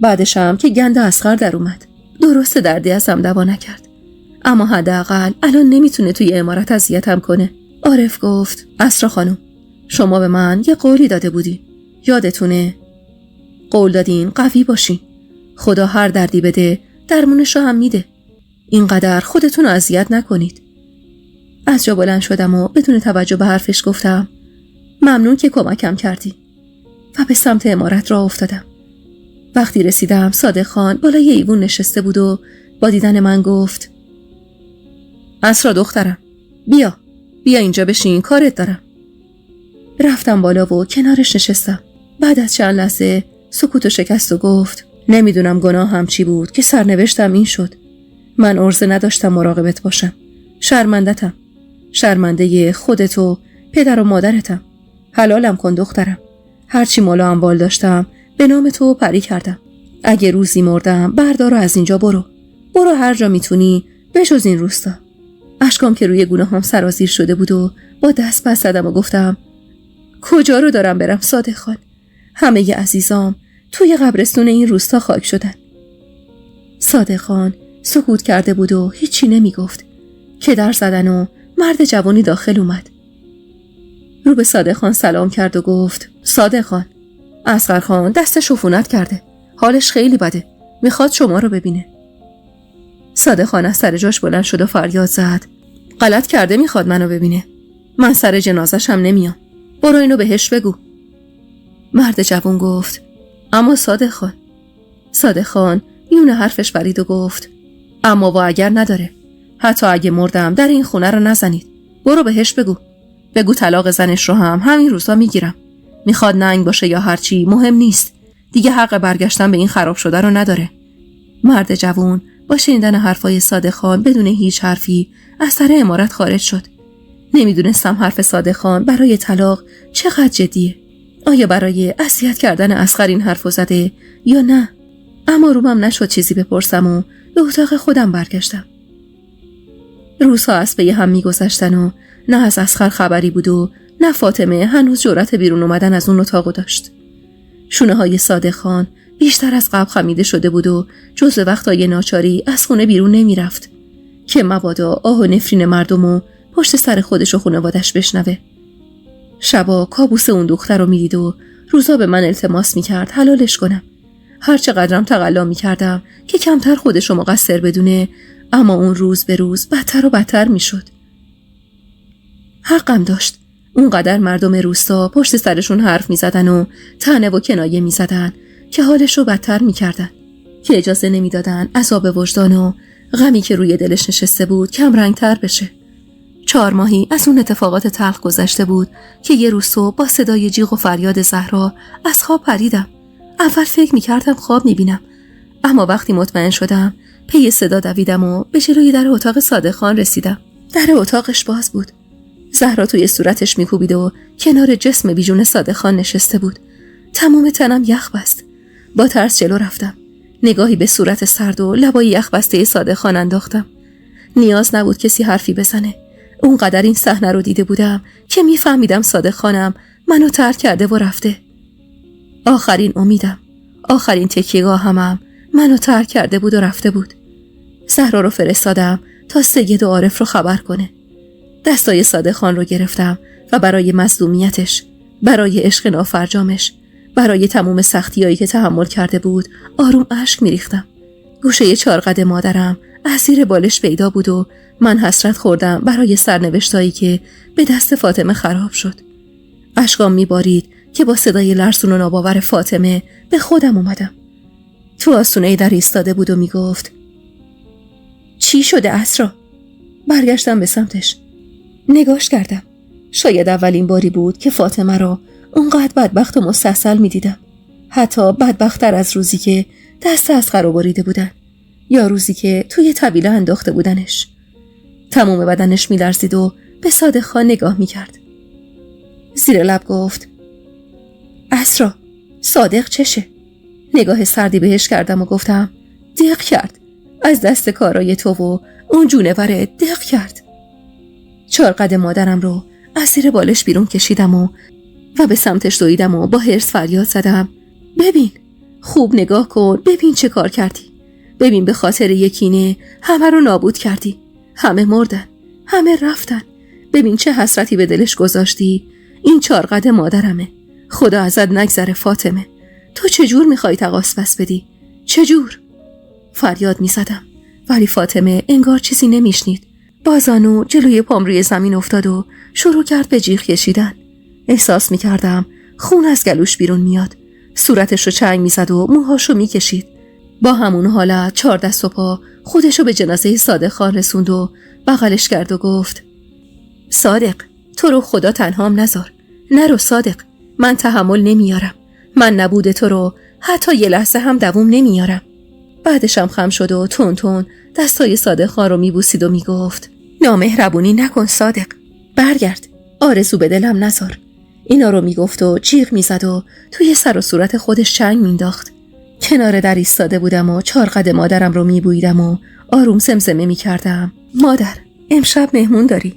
بعدشم که گند اصغر در اومد. درست دردی ازم دوا نکرد. اما حداقل الان نمیتونه توی عمارت اذیتم کنه. عارف گفت عصر خانم شما به من یه قولی داده بودی. یادتونه؟ قول دادین قوی باشین. خدا هر دردی بده درمونشو هم میده. اینقدر خودتون رو اذیت نکنید. از جا بلند شدم و بدون توجه به حرفش گفتم ممنون که کمکم کردی و به سمت عمارت راه افتادم. وقتی رسیدم صادق خان بالای ایوون نشسته بود و با دیدن من گفت عصرا دخترم بیا اینجا بشین کارت دارم. رفتم بالا و کنارش نشستم. بعد از چند لحظه سکوتو شکست و گفت نمیدونم گناهم چی بود که سرنوشتم این شد. من عرضه نداشتم مراقبت باشم. شرمندتم. شرمنده خودتو پدر و مادرتم. حلالم کن دخترم. هرچی مال و اموال داشتم به نام تو پری کردم. اگه روزی مردم بردار و از اینجا برو هر جا میتونی بجز این روستا. اشکام که روی گونه‌هام سرازیر شده بود و با دست پس زدم و گفتم کجا رو دارم برم صادق خان؟ همه ی عزیزام توی قبرستون این روستا خاک شدن. صادق خان سکوت کرده بود و هیچی نمی گفت که در زدن و مرد جوانی داخل اومد. رو به صادق خان سلام کرد و گفت صادق خان اصغر خان دستش عفونت کرده. حالش خیلی بده. میخواد شما رو ببینه. صادق خان از سر جاش بلند شد و فریاد زد غلط کرده میخواد منو ببینه. من سر جنازش هم نمیام. برو اینو بهش بگو. مرد جوان گفت اما صادق خان یون حرفش برید و گفت اما و اگر نداره. حتی اگه مردم در این خونه رو نزنید. برو بهش بگو طلاق زنش رو هم همین روزا میگیرم. میخواد ننگ باشه یا هرچی مهم نیست. دیگه حق برگشتن به این خراب شده رو نداره. مرد جوان با شنیدن حرفای صادق خان بدون هیچ حرفی از سر عمارت خارج شد. نمیدونستم حرف صادق خان برای طلاق چقدر جدیه. آیا برای اذیت کردن اصغر این حرفو زده یا نه؟ اما رومم نشد چیزی بپرسم و به اتاق خودم برگشتم. روزها از پی هم میگذشتن و نه از اصغر خبری بود و نه فاطمه هنوز جرأت بیرون اومدن از اون اتاقو داشت. شونه های صادق خان بیشتر از قبل خمیده شده بود و جز وقتای ناچاری از خونه بیرون نمی رفت که مبادا آه و نفرین مردمو پشت سر خودش و خانوادش بشنوه. شبا کابوس اون دختر رو می دید و روزا به من التماس می کرد حلالش کنم. هر چقدرم تقلا می کردم که کمتر خودشو مقصر بدونه، اما اون روز به روز بدتر و بدتر می شد. حقم داشت. اونقدر مردم روستا پشت سرشون حرف می زدن و طعنه و کنایه می زدن که حالش رو بدتر می کردن، که اجازه نمی دادن عذاب وجدان و غمی که روی دلش نشسته بود کم رنگتر بشه. 4 ماهی از اون اتفاقات تلخ گذشته بود که یه روز صبح با صدای جیغ و فریاد زهرا از خواب پریدم. اول فکر می کردم خواب می بینم، اما وقتی مطمئن شدم پی صدا دویدم و به جلوی در اتاق صادق خان رسیدم. در اتاقش باز بود. زهرا توی صورتش میکوبید و کنار جسم بیجون صادق خان نشسته بود. تمام تنم یخ بست. با ترس جلو رفتم. نگاهی به صورت سرد و لبای یخ بسته صادق خان انداختم. نیاز نبود کسی حرفی بزنه. اونقدر این صحنه رو دیده بودم که میفهمیدم صادق خانم منو ترک کرده و رفته. آخرین امیدم، آخرین تکیه‌گاهم منو ترک کرده بود و رفته بود. زهرا رو فرستادم تا سید و عارف رو خبر کنه. دستای صادق خان رو گرفتم و برای مظلومیتش، برای عشق نافرجامش، برای تمام سختیایی که تحمل کرده بود آروم اشک میریختم. گوشه 4 قد مادرم از زیر بالش پیدا بود و من حسرت خوردم برای سرنوشتایی که به دست فاطمه خراب شد. اشکام میبارید که با صدای لرزون و ناباور فاطمه به خودم اومدم. تو آستونه در ایستاده بود و میگفت چی شده اسرا؟ برگشتم به سمتش. نگاش کردم. شاید اولین باری بود که فاطمه را اونقدر بدبخت و مستحصل میدیدم. حتی بدبخت‌تر از روزی که دست اصغر رو بریده بودن یا روزی که توی طویله انداخته بودنش. تمام بدنش میلرزید و به صادق خان نگاه میکرد. زیر لب گفت اسرا، صادق چشه؟ نگاه سردی بهش کردم و گفتم دق کرد. از دست کارای تو و اون جونوره دق کرد. 4 قد مادرم رو از زیر بالش بیرون کشیدم و به سمتش دویدم و با حرص فریاد زدم ببین، خوب نگاه کن، ببین چه کار کردی. ببین به خاطر یکینه همه رو نابود کردی. همه مردن، همه رفتن. ببین چه حسرتی به دلش گذاشتی. این 4 قد مادرمه. خدا ازت نگذره فاطمه. تو چجور میخوای تقاص پس بدی؟ چجور؟ فریاد میزدم ولی فاطمه انگار چیزی نمیشنید. بازانو جلوی پام روی زمین افتاد و شروع کرد به جیغ کشیدن. احساس میکردم خون از گلوش بیرون میاد. صورتش رو چنگ میزد و موهاشو میکشید. با همون حالت 4 دست و پا خودشو به جنازه صادق خان رسوند و بغلش کرد و گفت صادق، تو رو خدا تنهام نذار. نرو صادق، من تحمل نمیارم. من نبود تو رو حتی یه لحظه هم دوام نمیارم. بعدشم خم شد و تون تون دستای صادق خان رو میبوسید و میگفت نامهربونی نکن صادق، برگرد، آرزو به دلم نذار. اینا رو میگفت و جیغ میزد و توی سر و صورت خودش چنگ مینداخت. کنار در ایستاده بودم و 4 قد مادرم رو میبویدم و آروم زمزمه میکردم مادر، امشب مهمون داری.